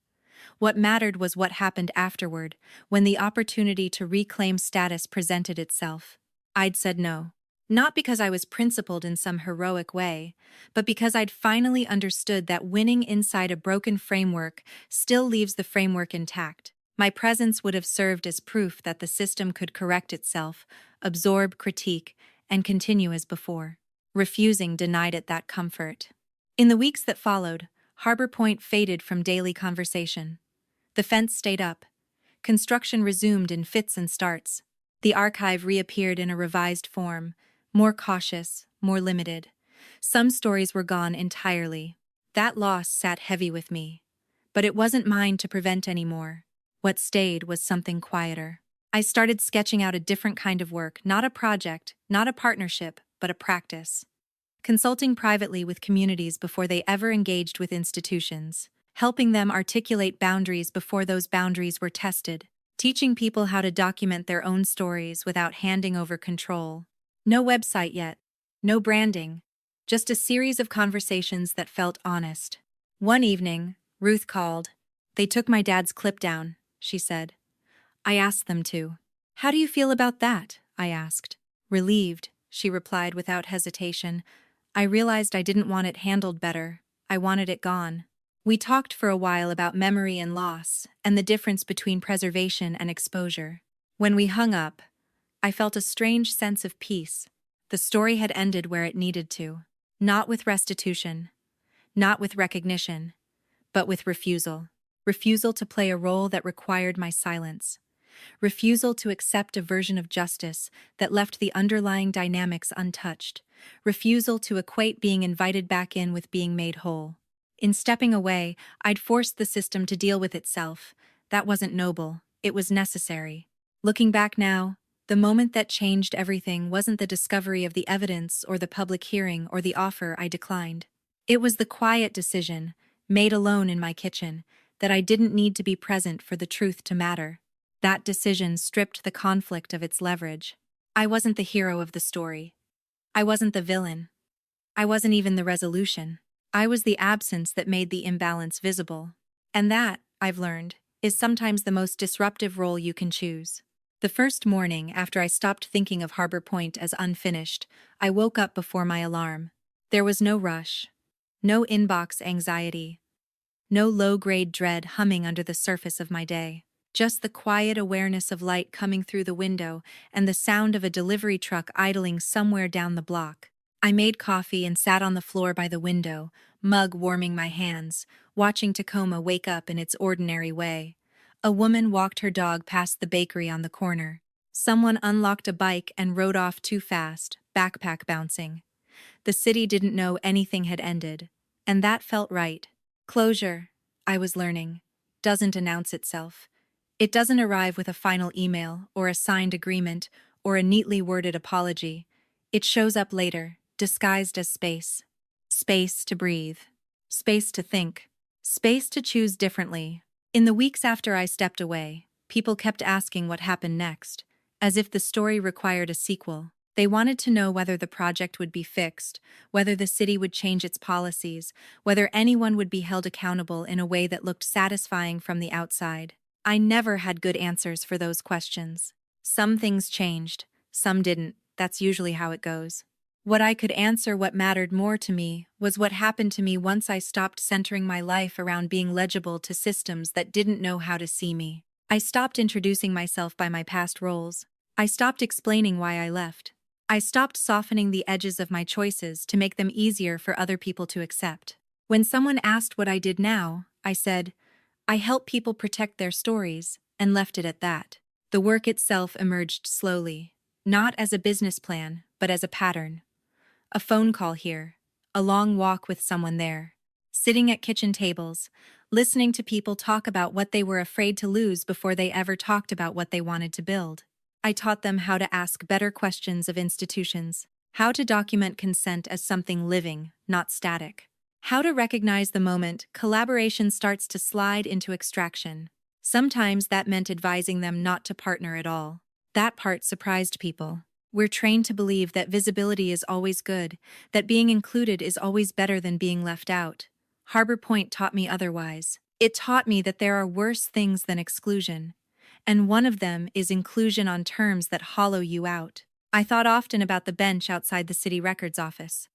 What mattered was what happened afterward, when the opportunity to reclaim status presented itself. I'd said no. Not because I was principled in some heroic way, but because I'd finally understood that winning inside a broken framework still leaves the framework intact. My presence would have served as proof that the system could correct itself, absorb critique, and continue as before. Refusing denied it that comfort. In the weeks that followed, Harbor Point faded from daily conversation. The fence stayed up. Construction resumed in fits and starts. The archive reappeared in a revised form, more cautious, more limited. Some stories were gone entirely. That loss sat heavy with me. But it wasn't mine to prevent anymore. What stayed was something quieter. I started sketching out a different kind of work, not a project, not a partnership, but a practice. Consulting privately with communities before they ever engaged with institutions. Helping them articulate boundaries before those boundaries were tested. Teaching people how to document their own stories without handing over control. No website yet. No branding. Just a series of conversations that felt honest. One evening, Ruth called. "They took my dad's clip down," she said. I asked them to. "How do you feel about that?" I asked. "Relieved," she replied without hesitation. "I realized I didn't want it handled better. I wanted it gone." We talked for a while about memory and loss, and the difference between preservation and exposure. When we hung up, I felt a strange sense of peace. The story had ended where it needed to. Not with restitution, not with recognition, but with refusal. Refusal to play a role that required my silence. Refusal to accept a version of justice that left the underlying dynamics untouched. Refusal to equate being invited back in with being made whole. In stepping away, I'd forced the system to deal with itself. That wasn't noble. It was necessary. Looking back now, the moment that changed everything wasn't the discovery of the evidence or the public hearing or the offer I declined. It was the quiet decision, made alone in my kitchen, that I didn't need to be present for the truth to matter. That decision stripped the conflict of its leverage. I wasn't the hero of the story. I wasn't the villain. I wasn't even the resolution. I was the absence that made the imbalance visible. And that, I've learned, is sometimes the most disruptive role you can choose. The first morning after I stopped thinking of Harbor Point as unfinished, I woke up before my alarm. There was no rush, no inbox anxiety, no low-grade dread humming under the surface of my day. Just the quiet awareness of light coming through the window and the sound of a delivery truck idling somewhere down the block. I made coffee and sat on the floor by the window, mug warming my hands, watching Tacoma wake up in its ordinary way. A woman walked her dog past the bakery on the corner. Someone unlocked a bike and rode off too fast, backpack bouncing. The city didn't know anything had ended, and that felt right. Closure, I was learning, doesn't announce itself. It doesn't arrive with a final email or a signed agreement or a neatly worded apology. It shows up later, disguised as space. Space to breathe. Space to think. Space to choose differently. In the weeks after I stepped away, people kept asking what happened next, as if the story required a sequel. They wanted to know whether the project would be fixed, whether the city would change its policies, whether anyone would be held accountable in a way that looked satisfying from the outside. I never had good answers for those questions. Some things changed, some didn't. That's usually how it goes. What I could answer, what mattered more to me, was what happened to me once I stopped centering my life around being legible to systems that didn't know how to see me. I stopped introducing myself by my past roles. I stopped explaining why I left. I stopped softening the edges of my choices to make them easier for other people to accept. When someone asked what I did now, I said, I help people protect their stories, and left it at that. The work itself emerged slowly, not as a business plan, but as a pattern. A phone call here, a long walk with someone there, sitting at kitchen tables, listening to people talk about what they were afraid to lose before they ever talked about what they wanted to build. I taught them how to ask better questions of institutions, how to document consent as something living, not static, how to recognize the moment collaboration starts to slide into extraction. Sometimes that meant advising them not to partner at all. That part surprised people. We're trained to believe that visibility is always good, that being included is always better than being left out. Harbor Point taught me otherwise. It taught me that there are worse things than exclusion, and one of them is inclusion on terms that hollow you out. I thought often about the bench outside the city records office.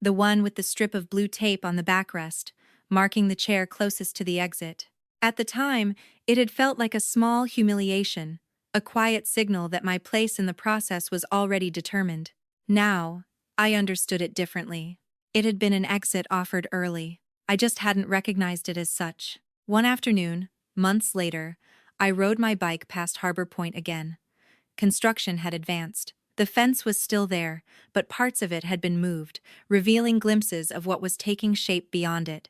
The one with the strip of blue tape on the backrest, marking the chair closest to the exit. At the time, it had felt like a small humiliation, a quiet signal that my place in the process was already determined. Now, I understood it differently. It had been an exit offered early. I just hadn't recognized it as such. One afternoon, months later, I rode my bike past Harbor Point again. Construction had advanced. The fence was still there, but parts of it had been moved, revealing glimpses of what was taking shape beyond it.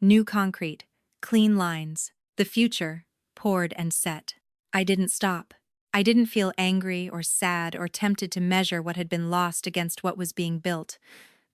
New concrete, clean lines, the future, poured and set. I didn't stop. I didn't feel angry or sad or tempted to measure what had been lost against what was being built.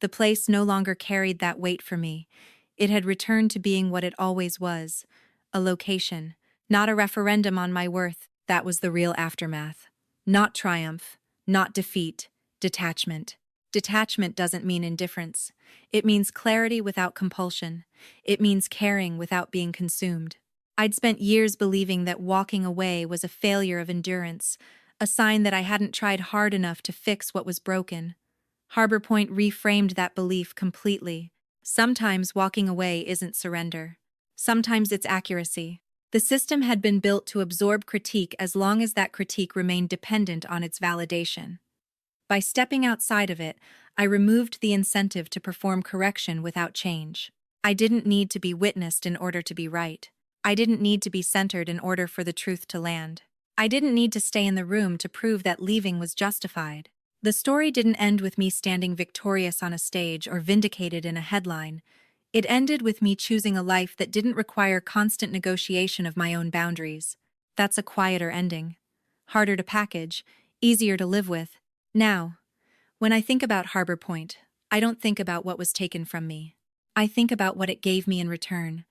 The place no longer carried that weight for me. It had returned to being what it always was, a location, not a referendum on my worth. That was the real aftermath. Not triumph, not defeat, detachment. Detachment doesn't mean indifference. It means clarity without compulsion. It means caring without being consumed. I'd spent years believing that walking away was a failure of endurance, a sign that I hadn't tried hard enough to fix what was broken. Harbor Point reframed that belief completely. Sometimes walking away isn't surrender. Sometimes it's accuracy. The system had been built to absorb critique as long as that critique remained dependent on its validation. By stepping outside of it, I removed the incentive to perform correction without change. I didn't need to be witnessed in order to be right. I didn't need to be centered in order for the truth to land. I didn't need to stay in the room to prove that leaving was justified. The story didn't end with me standing victorious on a stage or vindicated in a headline. It ended with me choosing a life that didn't require constant negotiation of my own boundaries. That's a quieter ending. Harder to package, easier to live with. Now, when I think about Harbor Point, I don't think about what was taken from me. I think about what it gave me in return.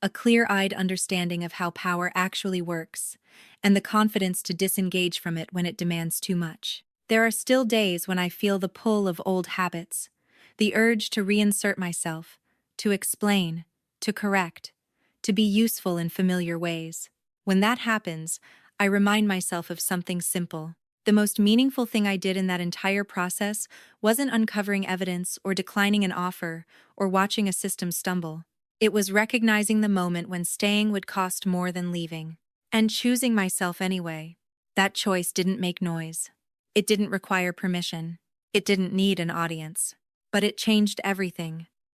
A clear-eyed understanding of how power actually works, and the confidence to disengage from it when it demands too much. There are still days when I feel the pull of old habits, the urge to reinsert myself, to explain, to correct, to be useful in familiar ways. When that happens, I remind myself of something simple. The most meaningful thing I did in that entire process wasn't uncovering evidence or declining an offer or watching a system stumble. It was recognizing the moment when staying would cost more than leaving, and choosing myself anyway. That choice didn't make noise. It didn't require permission. It didn't need an audience. But it changed everything.